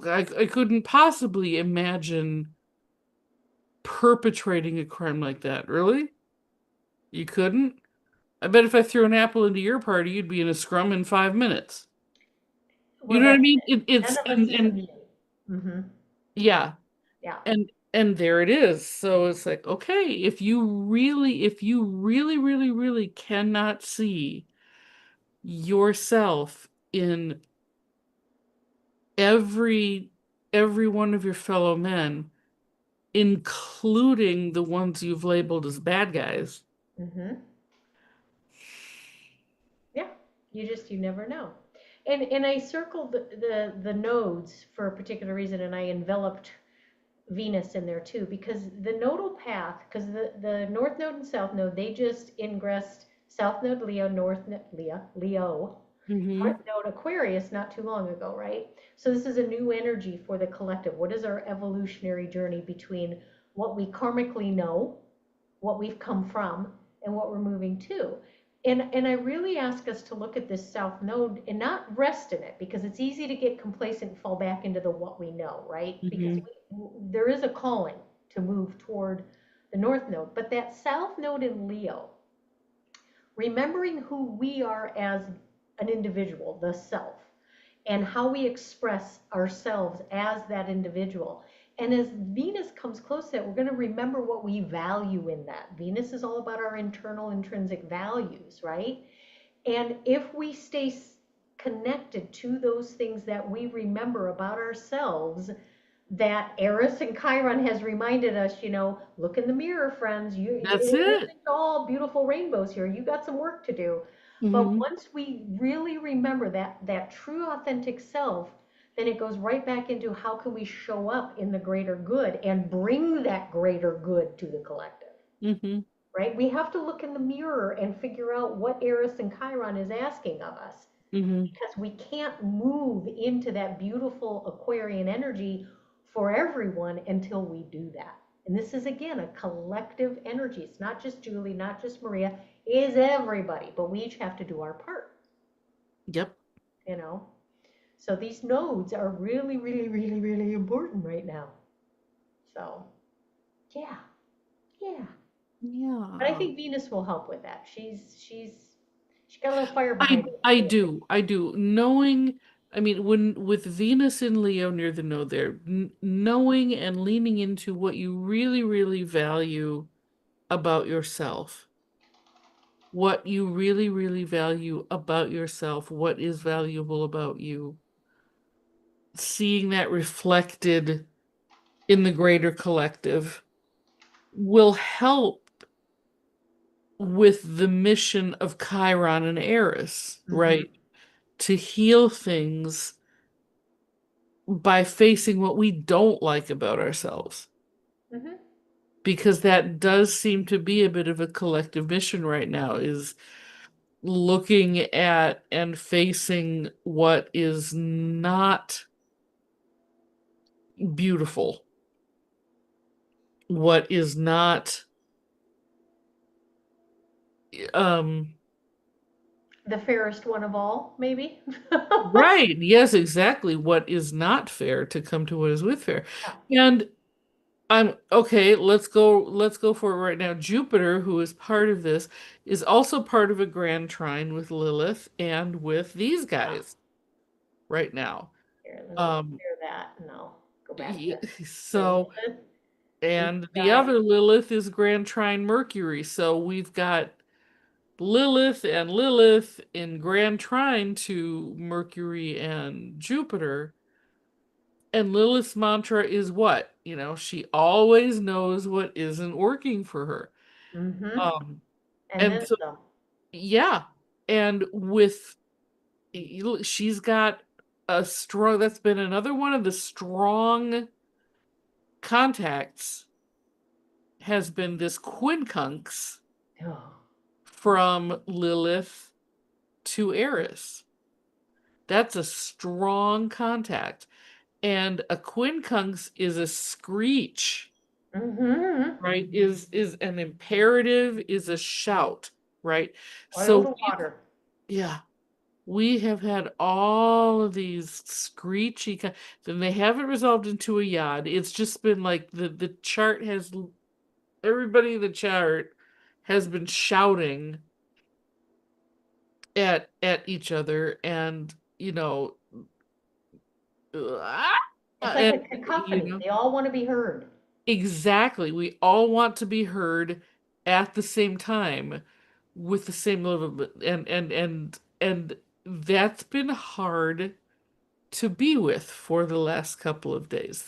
Speaker 2: I couldn't possibly imagine perpetrating a crime like that. Really? You couldn't? I bet if I threw an apple into your party, you'd be in a scrum in 5 minutes. You
Speaker 1: Well,
Speaker 2: know what I
Speaker 1: that's
Speaker 2: mean?
Speaker 1: it. None of us is
Speaker 2: And
Speaker 1: immune. Mm-hmm.
Speaker 2: yeah,
Speaker 1: Yeah.
Speaker 2: and there it is. So it's like, okay, if you really cannot see yourself in every every one of your fellow men, including the ones you've labeled as bad guys.
Speaker 1: Mm-hmm. Yeah. You never know. And I circled the nodes for a particular reason, and I enveloped Venus in there too, because the nodal path, because the North Node and South Node, they just ingressed South Node Leo, Leo, North
Speaker 2: Hmm.
Speaker 1: Node Aquarius not too long ago, right? So this is a new energy for the collective. What is our evolutionary journey between what we karmically know, what we've come from, and what we're moving to? And I really ask us to look at this South Node and not rest in it, because it's easy to get complacent and fall back into the what we know, right? Because
Speaker 2: Hmm.
Speaker 1: there is a calling to move toward the North Node, but that South Node in Leo, remembering who we are as an individual, the self, and how we express ourselves as that individual. And as Venus comes close to that, we're going to remember what we value in that. Venus is all about our internal intrinsic values, right? And if we stay connected to those things that we remember about ourselves, that Eris and Chiron has reminded us, look in the mirror, friends.
Speaker 2: That's
Speaker 1: It
Speaker 2: it.
Speaker 1: isn't all beautiful rainbows here. You got some work to do. But
Speaker 2: Hmm.
Speaker 1: once we really remember that true authentic self, then it goes right back into how can we show up in the greater good and bring that greater good to the collective,
Speaker 2: Hmm.
Speaker 1: right? We have to look in the mirror and figure out what Eris and Chiron is asking of us,
Speaker 2: Hmm.
Speaker 1: because we can't move into that beautiful Aquarian energy for everyone until we do that. And this is again a collective energy. It's not just Julie, not just Maria, it is everybody, but we each have to do our part,
Speaker 2: Yep.
Speaker 1: you know. So these nodes are really, really, really, really important right now. So yeah, yeah. But I
Speaker 2: Yeah.
Speaker 1: think Venus will help with that. She got a little fire behind
Speaker 2: I
Speaker 1: her.
Speaker 2: I do. I do. Knowing, I mean, when with Venus in Leo near the node there, knowing and leaning into what you really, really value about yourself, what you really, really value about yourself, what is valuable about you, seeing that reflected in the greater collective will help with the mission of Chiron and Eris,
Speaker 1: Mm-hmm.
Speaker 2: right? To heal things by facing what we don't like about ourselves.
Speaker 1: Mm-hmm.
Speaker 2: Because that does seem to be a bit of a collective mission right now, is looking at and facing what is not beautiful, what is not um
Speaker 1: The fairest one of all, maybe.
Speaker 2: right. Yes, exactly. What is not fair to come to what is with fair.
Speaker 1: Yeah.
Speaker 2: And I'm okay, let's go for it right now. Jupiter, who is part of this, is also part of a grand trine with Lilith and with these
Speaker 1: Yeah.
Speaker 2: guys right now.
Speaker 1: Here, let me
Speaker 2: Um
Speaker 1: clear that and I'll go back to
Speaker 2: y-
Speaker 1: the
Speaker 2: so
Speaker 1: Lilith. We've
Speaker 2: and the
Speaker 1: got,
Speaker 2: other Lilith is grand trine Mercury. So we've got Lilith and Lilith in grand trine to Mercury and Jupiter. And Lilith's mantra is what? She always knows what isn't working for her.
Speaker 1: mm-hmm,
Speaker 2: Um,
Speaker 1: and
Speaker 2: and
Speaker 1: then
Speaker 2: so,
Speaker 1: some.
Speaker 2: yeah. And with, she's got that's been another one of the strong contacts has been this quincunx
Speaker 1: Oh.
Speaker 2: from Lilith to Eris. That's a strong contact. And a quincunx is a screech,
Speaker 1: Mm-hmm.
Speaker 2: right? Is an imperative, is a shout, right?
Speaker 1: Oil
Speaker 2: So
Speaker 1: the water.
Speaker 2: yeah, we have had all of these screechy then they haven't resolved into a yod. It's just been like the chart has everybody in the chart has been shouting at each other and
Speaker 1: It's like a
Speaker 2: and
Speaker 1: cacophony. They all want to be heard.
Speaker 2: exactly. We all want to be heard at the same time with the same level and that's been hard to be with for the last couple of days.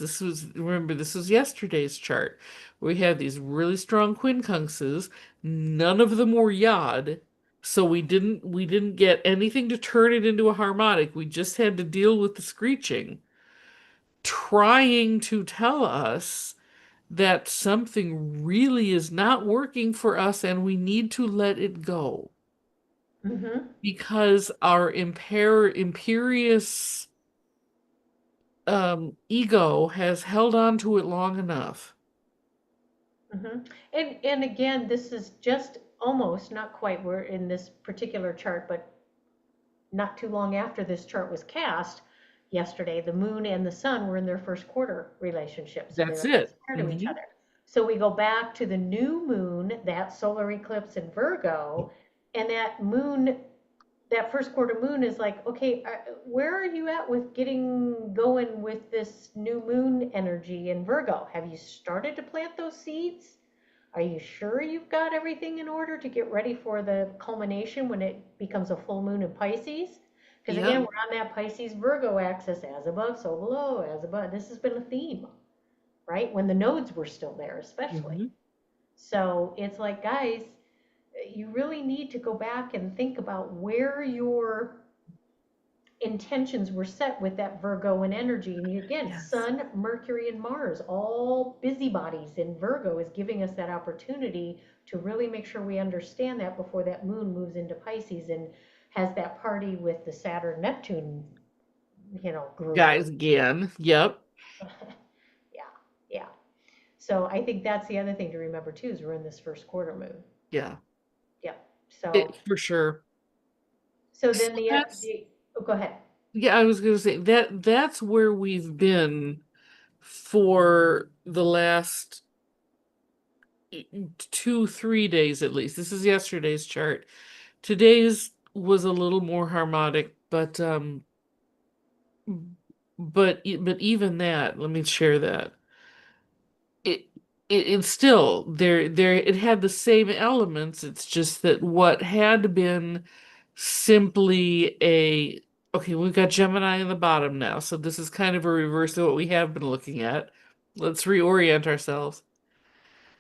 Speaker 2: Remember, this was yesterday's chart. We had these really strong quincunxes. None of them were yod, so we didn't get anything to turn it into a harmonic. We just had to deal with the screeching, trying to tell us that something really is not working for us and we need to let it go
Speaker 1: Mm-hmm.
Speaker 2: because our imperious ego has held on to it long enough.
Speaker 1: Mm-hmm. And again, this is just almost not quite. We're in this particular chart, but not too long after this chart was cast yesterday, the moon and the sun were in their first quarter relationship. So
Speaker 2: That's
Speaker 1: they're
Speaker 2: it.
Speaker 1: square to each
Speaker 2: Hmm.
Speaker 1: other. So we go back to the new moon, that solar eclipse in Virgo, and that moon, that first quarter moon is like, okay, where are you at with getting going with this new moon energy in Virgo? Have you started to plant those seeds? Are you sure you've got everything in order to get ready for the culmination when it becomes a full moon in Pisces? Because again,
Speaker 2: Yep.
Speaker 1: we're on that Pisces Virgo axis, as above, so below, as above. This has been a theme, right? When the nodes were still there, especially.
Speaker 2: Hmm.
Speaker 1: So it's like, guys, you really need to go back and think about where your intentions were set with that Virgoan energy. And again,
Speaker 2: Yes.
Speaker 1: Sun, Mercury, and Mars, all busybodies in Virgo, is giving us that opportunity to really make sure we understand that before that moon moves into Pisces and has that party with the Saturn Neptune, group.
Speaker 2: Guys again. Yep.
Speaker 1: Yeah, yeah. So I think that's the other thing to remember too, is we're in this first quarter moon.
Speaker 2: Yeah.
Speaker 1: Yep. So
Speaker 2: For sure.
Speaker 1: so
Speaker 2: So
Speaker 1: then
Speaker 2: that's
Speaker 1: oh, go ahead.
Speaker 2: yeah, I was gonna say that's where we've been for the last 2, 3 days at least. This is yesterday's chart. Today's was a little more harmonic, but even that, let me share that. It it's still there it had the same elements. It's just that what had been simply a okay, we've got Gemini in the bottom now, so this is kind of a reverse of what we have been looking at. Let's reorient ourselves.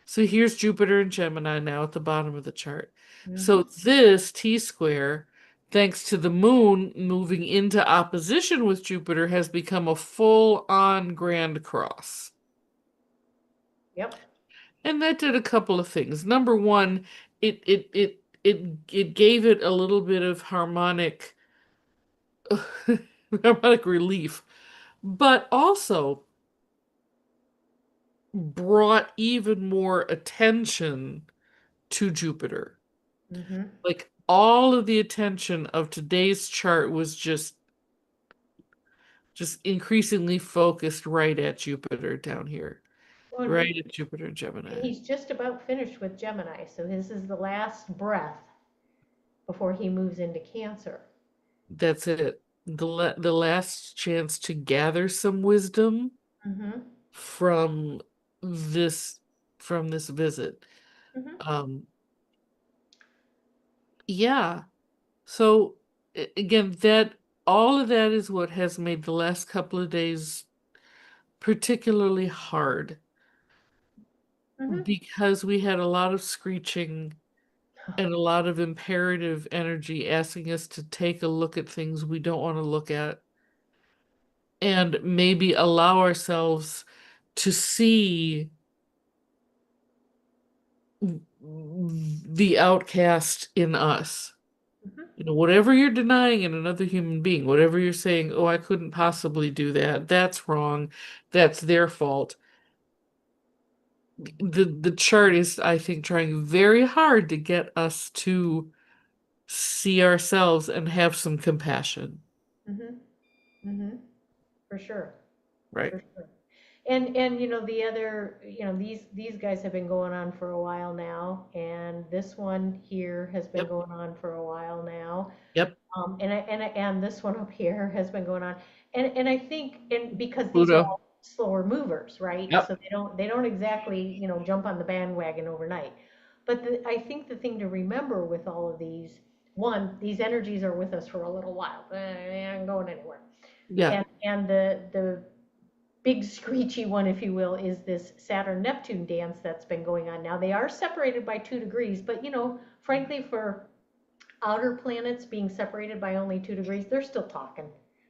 Speaker 2: So here's Jupiter and Gemini now at the bottom of the chart. So
Speaker 1: Hmm.
Speaker 2: this T square, thanks to the moon moving into opposition with Jupiter, has become a full-on grand cross.
Speaker 1: Yep.
Speaker 2: And that did a couple of things. Number one, it gave it a little bit of harmonic relief, but also brought even more attention to Jupiter.
Speaker 1: Hmm.
Speaker 2: Like all of the attention of today's chart was just increasingly focused right at Jupiter down here,
Speaker 1: Well,
Speaker 2: right at Jupiter and Gemini.
Speaker 1: he's just about finished with Gemini, so this is the last breath before he moves into Cancer.
Speaker 2: That's it. The last chance to gather some wisdom
Speaker 1: Hmm.
Speaker 2: from this from this visit.
Speaker 1: Hmm.
Speaker 2: Um, yeah. So again, that all of that is what has made the last couple of days particularly hard
Speaker 1: Hmm.
Speaker 2: because we had a lot of screeching and a lot of imperative energy asking us to take a look at things we don't want to look at and maybe allow ourselves to see the outcast in us.
Speaker 1: Hmm.
Speaker 2: You know, whatever you're denying in another human being, whatever you're saying, oh, I couldn't possibly do that, that's wrong, that's their fault. The chart is, I think, trying very hard to get us to see ourselves and have some compassion.
Speaker 1: Hmm. Hmm. For sure.
Speaker 2: Right.
Speaker 1: For sure. And the other, these guys have been going on for a while now, and this one here has been
Speaker 2: Yep.
Speaker 1: going on for a while now.
Speaker 2: Yep.
Speaker 1: And this one up here has been going on. And I think, and because these are
Speaker 2: Pluto.
Speaker 1: all slower movers, right? So
Speaker 2: Yep.
Speaker 1: they don't exactly, jump on the bandwagon overnight. But I think the thing to remember with all of these, one, these energies are with us for a little while. They aren't going anywhere.
Speaker 2: Yeah.
Speaker 1: And the big screechy one, if you will, is this Saturn Neptune dance that's been going on now. They are separated by 2 degrees, but frankly, for outer planets being separated by only 2 degrees, they're still talking,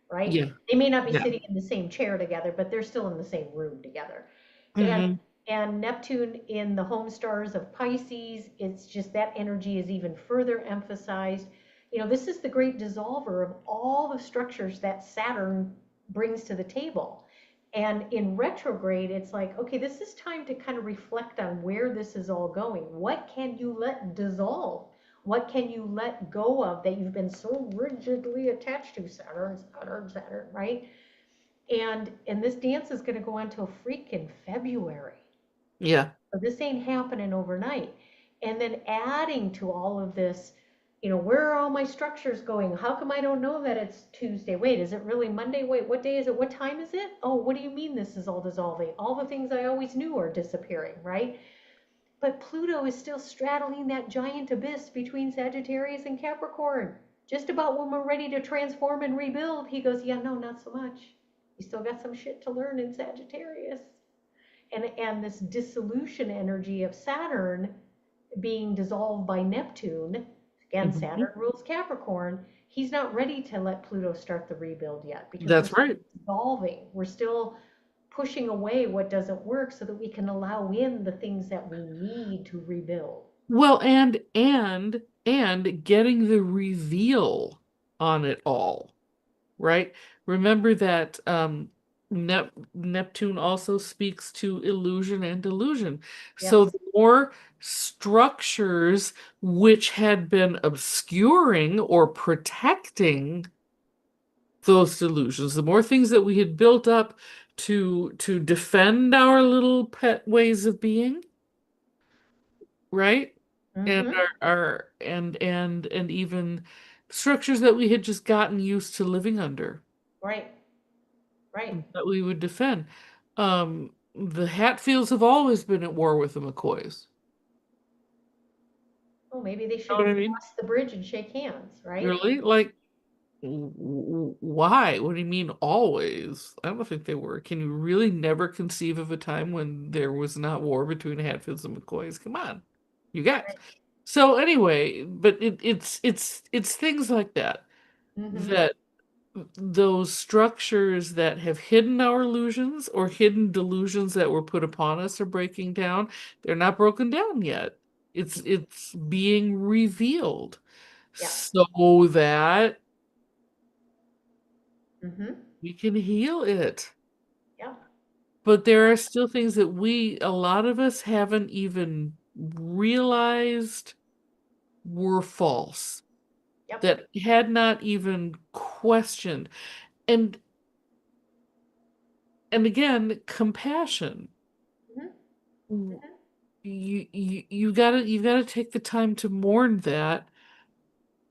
Speaker 1: right?
Speaker 2: Yeah.
Speaker 1: They may not be
Speaker 2: Yeah.
Speaker 1: sitting in the same chair together, but they're still in the same room together. And
Speaker 2: Hmm.
Speaker 1: and Neptune in the home stars of Pisces, it's just that energy is even further emphasized. This is the great dissolver of all the structures that Saturn brings to the table. And in retrograde, it's like, okay, this is time to kind of reflect on where this is all going. What can you let dissolve? What can you let go of that you've been so rigidly attached to? Saturn, Saturn, Saturn, right? And this dance is going to go on till freaking February.
Speaker 2: Yeah.
Speaker 1: So this ain't happening overnight. And then adding to all of this, where are all my structures going? How come I don't know that it's Tuesday? Wait, is it really Monday? Wait, what day is it? What time is it? Oh, what do you mean this is all dissolving? All the things I always knew are disappearing, right? But Pluto is still straddling that giant abyss between Sagittarius and Capricorn. Just about when we're ready to transform and rebuild, he goes, yeah, no, not so much. You still got some shit to learn in Sagittarius. And this dissolution energy of Saturn being dissolved by Neptune, again,
Speaker 2: Mhm.
Speaker 1: Saturn rules Capricorn, he's not ready to let Pluto start the rebuild yet because we're
Speaker 2: That's
Speaker 1: still
Speaker 2: right.
Speaker 1: dissolving. We're still pushing away what doesn't work so that we can allow in the things that we need to rebuild.
Speaker 2: Well, and getting the reveal on it all, right? Remember that Neptune also speaks to illusion and delusion. So
Speaker 1: Yes.
Speaker 2: the more structures which had been obscuring or protecting those delusions, the more things that we had built up to defend our little pet ways of being, right? And
Speaker 1: Mm-hmm.
Speaker 2: and even structures that we had just gotten used to living under
Speaker 1: Right. Right.
Speaker 2: that we would defend. The Hatfields have always been at war with the McCoys.
Speaker 1: Well, maybe they
Speaker 2: You know
Speaker 1: should
Speaker 2: what I mean?
Speaker 1: cross the bridge and shake hands, right?
Speaker 2: Really? Like, why? What do you mean always? I don't think they were. Can you really never conceive of a time when there was not war between Hatfields and McCoys? Come on, you guys.
Speaker 1: Right.
Speaker 2: So anyway, but it's things like that
Speaker 1: Mm-hmm.
Speaker 2: that those structures that have hidden our illusions or hidden delusions that were put upon us are breaking down. They're not broken down yet. It's being revealed
Speaker 1: Yeah.
Speaker 2: so that
Speaker 1: Mm-hmm.
Speaker 2: we can heal it.
Speaker 1: Yeah.
Speaker 2: But there are still things that a lot of us haven't even realized were false,
Speaker 1: Yep.
Speaker 2: that had not even questioned. And and again, compassion.
Speaker 1: Mm-hmm.
Speaker 2: You
Speaker 1: Mm-hmm.
Speaker 2: you gotta take the time to mourn that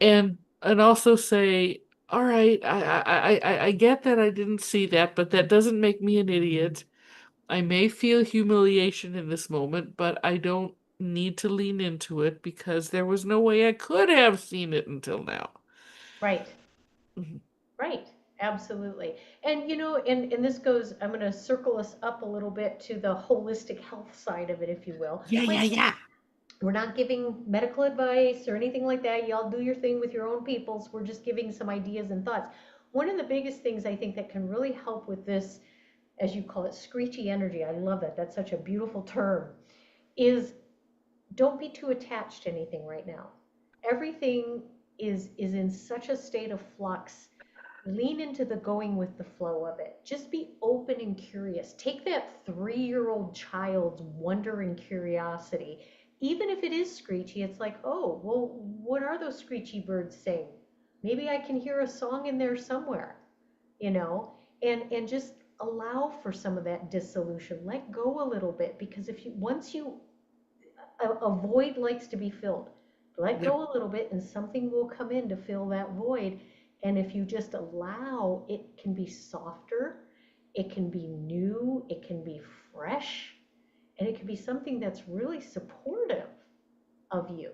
Speaker 2: and also say, all right, I get that I didn't see that, but that doesn't make me an idiot. I may feel humiliation in this moment, but I don't need to lean into it because there was no way I could have seen it until now.
Speaker 1: Right.
Speaker 2: Mhm.
Speaker 1: Right. Absolutely. And and this goes, I'm going to circle us up a little bit to the holistic health side of it, if you will.
Speaker 2: Yeah, yeah,
Speaker 1: Like,
Speaker 2: yeah.
Speaker 1: we're not giving medical advice or anything like that. Y'all do your thing with your own peoples. We're just giving some ideas and thoughts. One of the biggest things I think that can really help with this, as you call it, screechy energy, I love that. That's such a beautiful term, is don't be too attached to anything right now. Everything is in such a state of flux. Lean into the going with the flow of it. Just be open and curious. Take that 3-year-old child's wonder and curiosity. Even if it is screechy, it's like, oh, well, what are those screechy birds saying? Maybe I can hear a song in there somewhere, you know, and just allow for some of that dissolution. Let go a little bit, because if you once you a void likes to be filled. Let
Speaker 2: Yep.
Speaker 1: go a little bit and something will come in to fill that void. And if you just allow, it can be softer, it can be new, it can be fresh, and it can be something that's really supportive of you.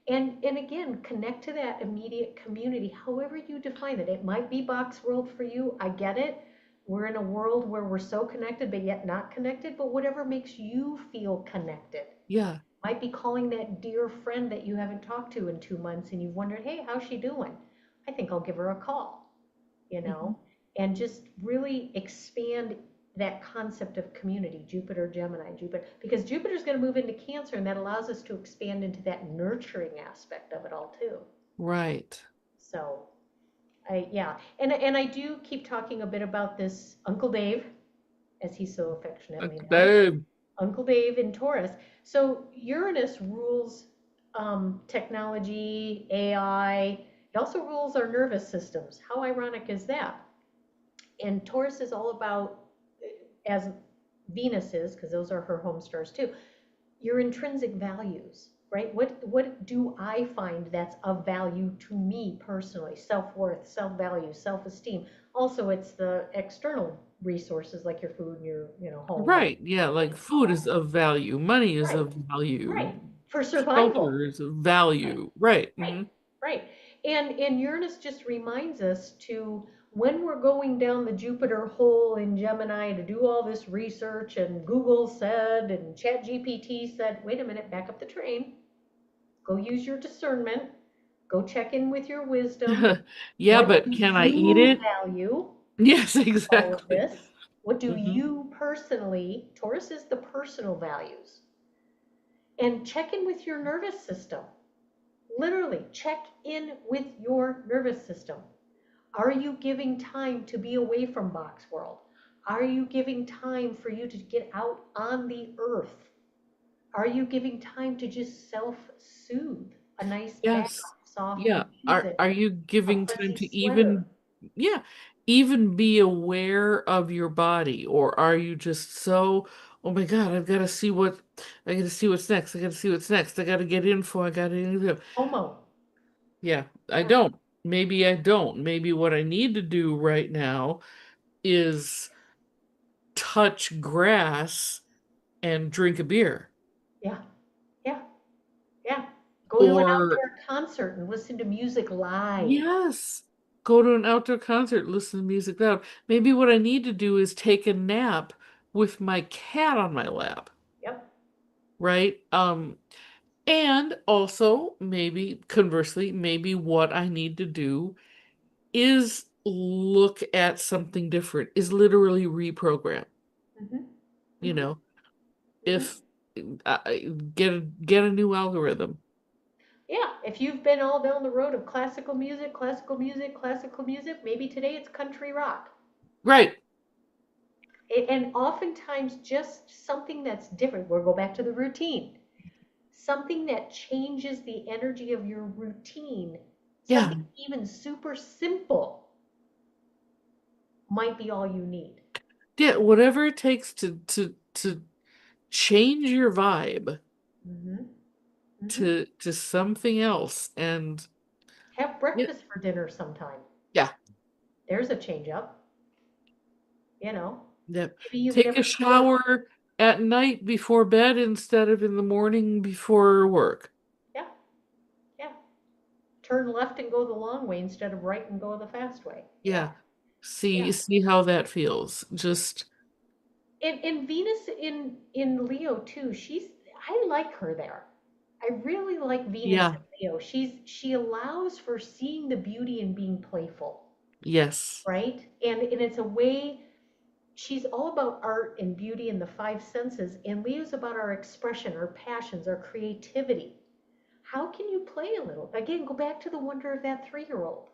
Speaker 1: And again, connect to that immediate community, however you define it. It might be box world for you. I get it. We're in a world where we're so connected, but yet not connected, but whatever makes you feel connected.
Speaker 2: Yeah.
Speaker 1: Might be calling that dear friend that you haven't talked to in 2 months and you've wondered, hey, how's she doing? I think I'll give her a call, you
Speaker 2: Mhm.
Speaker 1: know, and just really expand that concept of community, Jupiter, Gemini, Jupiter, because Jupiter's going to move into Cancer, and that allows us to expand into that nurturing aspect of it all too.
Speaker 2: Right.
Speaker 1: So yeah, and I do keep talking a bit about this Uncle Dave, as he's so affectionately
Speaker 2: Uncle
Speaker 1: known.
Speaker 2: Dave.
Speaker 1: Uncle Dave in Taurus. So Uranus rules technology, AI. It also rules our nervous systems. How ironic is that? And Taurus is all about, as Venus is, because those are her home stars too, your intrinsic values, right? What do I find that's of value to me personally? Self-worth, self-value, self-esteem. Also, it's the external resources like your food and your, home and
Speaker 2: Right. Yeah, like
Speaker 1: all
Speaker 2: food
Speaker 1: that.
Speaker 2: is of value, money is
Speaker 1: Right,
Speaker 2: of value,
Speaker 1: right. For survival.
Speaker 2: shelter is of
Speaker 1: Right,
Speaker 2: value. Right.
Speaker 1: right,
Speaker 2: Hmm.
Speaker 1: right. And Uranus just reminds us to, when we're going down the Jupiter hole in Gemini to do all this research and Google said and ChatGPT said, wait a minute, back up the train. Go use your discernment. Go check in with your wisdom.
Speaker 2: Yeah,
Speaker 1: What
Speaker 2: but
Speaker 1: do
Speaker 2: can I eat
Speaker 1: you
Speaker 2: it?
Speaker 1: value?
Speaker 2: Yes,
Speaker 1: All of
Speaker 2: exactly.
Speaker 1: this. What do
Speaker 2: Hmm.
Speaker 1: you personally, Taurus is the personal values. And check in with your nervous system. Literally, check in with your nervous system. Are you giving time to be away from box world? Are you giving time for you to get out on the earth? Are you giving time to just self-soothe? A nice bath,
Speaker 2: Yes.
Speaker 1: soft
Speaker 2: Yeah.
Speaker 1: music,
Speaker 2: Are you
Speaker 1: a
Speaker 2: giving time
Speaker 1: fuzzy
Speaker 2: to
Speaker 1: sweater.
Speaker 2: yeah, even be aware of your body? Or are you just so, oh my God, I gotta see what's next. I gotta see what's next. I gotta get info. I gotta info.
Speaker 1: Homo.
Speaker 2: Yeah, I
Speaker 1: Yeah,
Speaker 2: don't. Maybe I don't. Maybe what I need to do right now is touch grass and drink a beer.
Speaker 1: yeah, yeah, yeah. Go to an
Speaker 2: Or
Speaker 1: outdoor concert and listen to music live.
Speaker 2: yes, go to an outdoor concert, listen to music loud. Maybe what I need to do is take a nap with my cat on my lap,
Speaker 1: Yep.
Speaker 2: right? And also maybe conversely, maybe what I need to do is look at something different, is literally reprogram,
Speaker 1: Hmm.
Speaker 2: you
Speaker 1: Hmm.
Speaker 2: know,
Speaker 1: Hmm.
Speaker 2: if get a new algorithm.
Speaker 1: Yeah, if you've been all down the road of classical music, classical music, classical music, maybe today it's country rock.
Speaker 2: Right.
Speaker 1: And oftentimes just something that's different. We'll go back to the routine. Something that changes the energy of your routine,
Speaker 2: Yeah.
Speaker 1: something even super simple might be all you need.
Speaker 2: Yeah, whatever it takes to change your vibe
Speaker 1: Hmm. Hmm.
Speaker 2: to something else. And
Speaker 1: Have
Speaker 2: yeah,
Speaker 1: breakfast for dinner sometime.
Speaker 2: yeah,
Speaker 1: There's a change up, you know.
Speaker 2: yeah.
Speaker 1: Maybe you've
Speaker 2: Take a
Speaker 1: never cooked.
Speaker 2: shower at night before bed instead of in the morning before work.
Speaker 1: Yeah, yeah. Turn left and go the long way instead of right and go the fast way. Yeah,
Speaker 2: Yeah. See
Speaker 1: yeah.
Speaker 2: see how that feels. Just
Speaker 1: And Venus in Leo too. I like her there. I really like Venus
Speaker 2: yeah.
Speaker 1: in Leo. She allows for seeing the beauty and being playful,
Speaker 2: Yes.
Speaker 1: right? And it's a way, she's all about art and beauty and the five senses, and Leo's about our expression, our passions, our creativity. How can you play a little? Again, go back to the wonder of that 3-year-old.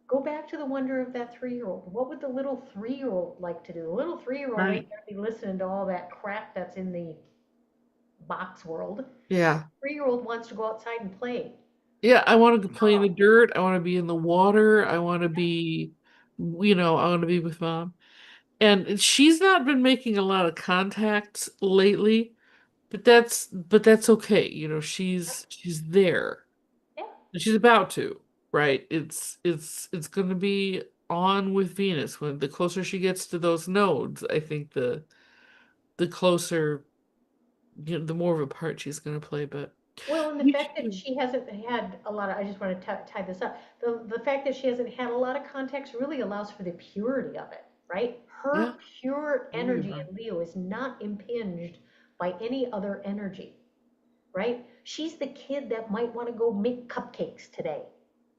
Speaker 1: Go back to the wonder of that 3-year-old. What would the little 3-year-old like to do? The little 3-year-old ain't
Speaker 2: Right.
Speaker 1: gonna be listening to all that crap that's in the box world.
Speaker 2: Yeah.
Speaker 1: 3-year-old wants to go outside and play.
Speaker 2: Yeah, I want to play in the
Speaker 1: Oh,
Speaker 2: dirt. I want to be in the water. I want to be, I want to be with mom. And she's not been making a lot of contacts lately, but that's okay. She's there.
Speaker 1: yeah.
Speaker 2: And she's about to, right? It's gonna be on with Venus. When the closer she gets to those nodes, I think the closer, the more of a part she's gonna play. But
Speaker 1: Well, and the
Speaker 2: we
Speaker 1: fact that
Speaker 2: should,
Speaker 1: she hasn't had a lot of, I just want to tie this up. The fact that she hasn't had a lot of contacts really allows for the purity of it, right?
Speaker 2: yeah.
Speaker 1: Her pure
Speaker 2: Oh
Speaker 1: energy
Speaker 2: yeah.
Speaker 1: in Leo is not impinged by any other energy, right? She's the kid that might want to go make cupcakes today,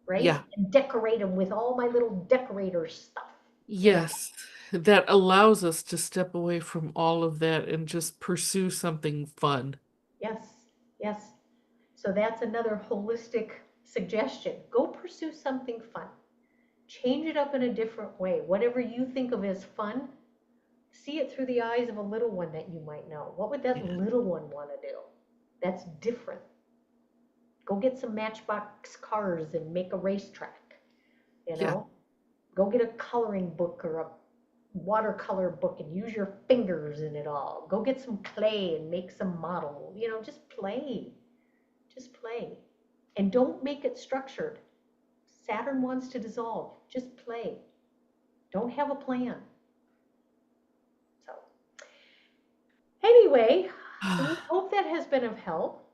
Speaker 1: right?
Speaker 2: Yeah.
Speaker 1: And decorate them with all my little decorator stuff, you know?
Speaker 2: Yes. That allows us to step away from all of that and just pursue something fun.
Speaker 1: Yes, yes. So that's another holistic suggestion. Go pursue something fun. Change it up in a different way. Whatever you think of as fun, see it through the eyes of a little one that you might know. What would that
Speaker 2: Yeah.
Speaker 1: little one want to do? That's different. Go get some matchbox cars and make a racetrack, you
Speaker 2: Yeah.
Speaker 1: know? Go get a coloring book or a watercolor book and use your fingers in it all. Go get some clay and make some model. Just play. Just play. And don't make it structured. Saturn wants to dissolve. Just play. Don't have a plan. So, anyway, we hope that has been of help.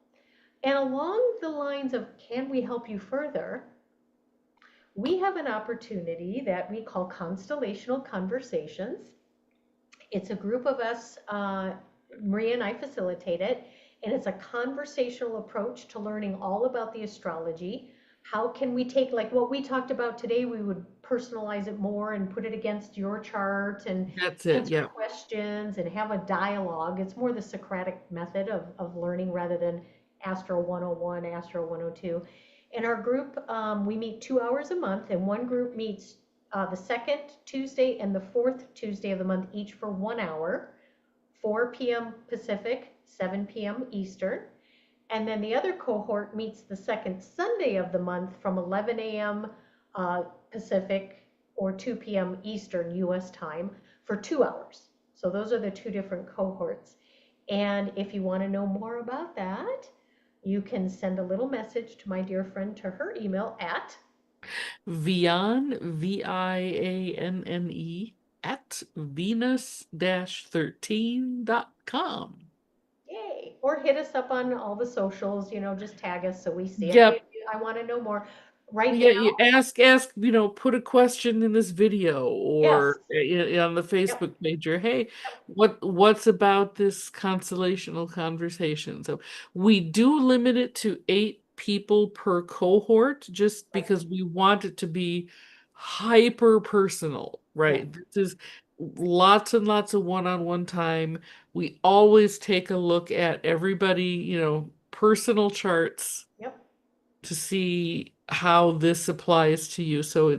Speaker 1: And along the lines of can we help you further, we have an opportunity that we call constellational conversations. It's a group of us, Maria and I facilitate it, and it's a conversational approach to learning all about the astrology. How can we take, like what we talked about today, we would personalize it more and put it against your chart and
Speaker 2: That's it.
Speaker 1: answer
Speaker 2: Yeah.
Speaker 1: questions and have a dialogue. It's more the Socratic method of learning rather than Astro 101, Astro 102. In our group, we meet 2 hours a month, and one group meets the second Tuesday and the fourth Tuesday of the month, each for 1 hour, 4 p.m. Pacific, 7 p.m. Eastern. And then the other cohort meets the second Sunday of the month from 11 a.m. Pacific or 2 p.m. Eastern US time for 2 hours. So those are the two different cohorts. And if you want to know more about that, you can send a little message to my dear friend to her email at
Speaker 2: Vianne, Vianne, at venus-13.com.
Speaker 1: yay, or hit us up on all the socials, just tag us so we see it. Hey,
Speaker 2: Yep.
Speaker 1: I want to know more. Right
Speaker 2: Yeah,
Speaker 1: now,
Speaker 2: you ask, put a question in this video
Speaker 1: yes,
Speaker 2: or on the
Speaker 1: yep,
Speaker 2: Facebook page or hey,
Speaker 1: yep,
Speaker 2: what's about this constellational conversation? So we do limit it to 8 people per cohort just
Speaker 1: right,
Speaker 2: because we want it to be hyper personal,
Speaker 1: yeah,
Speaker 2: right? This is lots and lots of one-on-one time. We always take a look at everybody, personal charts
Speaker 1: yep,
Speaker 2: to see how this applies to you. So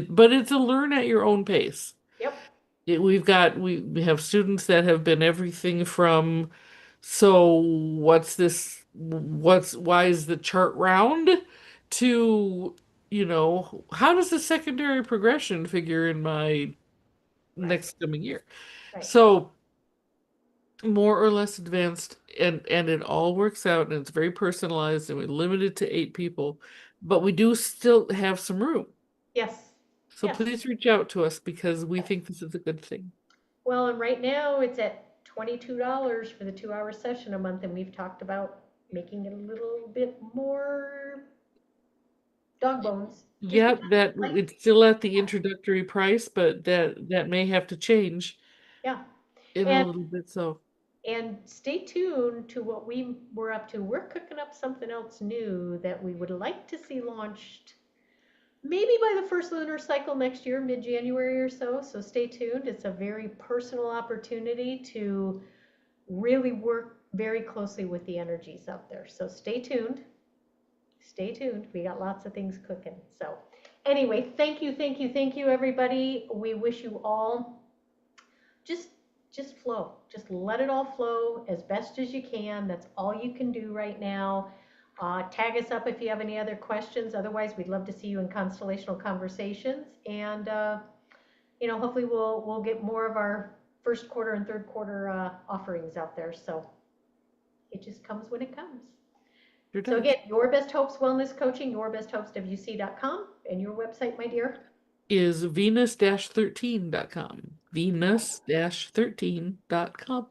Speaker 2: but it's a learn at your own pace.
Speaker 1: yep,
Speaker 2: We have students that have been everything from, so what's this, why is the chart round, to, how does the secondary progression figure in my
Speaker 1: right,
Speaker 2: next coming year?
Speaker 1: right.
Speaker 2: So more or less advanced, and it all works out, and it's very personalized, and we limit it to 8 people, but we do still have some room.
Speaker 1: Yes,
Speaker 2: So
Speaker 1: yes.
Speaker 2: please reach out to us because we think this is a good thing.
Speaker 1: Well, and right now it's at $22 for the 2 hour session a month, and we've talked about making it a little bit more dog bones. Just
Speaker 2: Yep,
Speaker 1: because,
Speaker 2: that
Speaker 1: like,
Speaker 2: it's still at the introductory price, but that may have to change
Speaker 1: yeah.
Speaker 2: in a
Speaker 1: And
Speaker 2: little bit. So
Speaker 1: stay tuned to what we were up to. We're cooking up something else new that we would like to see launched maybe by the first lunar cycle next year, mid-January or so. So stay tuned. It's a very personal opportunity to really work very closely with the energies out there. So stay tuned. Stay tuned. We got lots of things cooking. So anyway, thank you, thank you, thank you, everybody. We wish you all just just flow. Just let it all flow as best as you can. That's all you can do right now. Tag us up if you have any other questions. Otherwise, we'd love to see you in constellational conversations. And hopefully we'll get more of our first quarter and third quarter offerings out there. So it just comes when it comes.
Speaker 2: sure
Speaker 1: So
Speaker 2: does.
Speaker 1: again, Your Best Hopes Wellness Coaching, yourbesthopeswc.com, and your website, my dear.
Speaker 2: Is venus-13.com. Venus-13.com.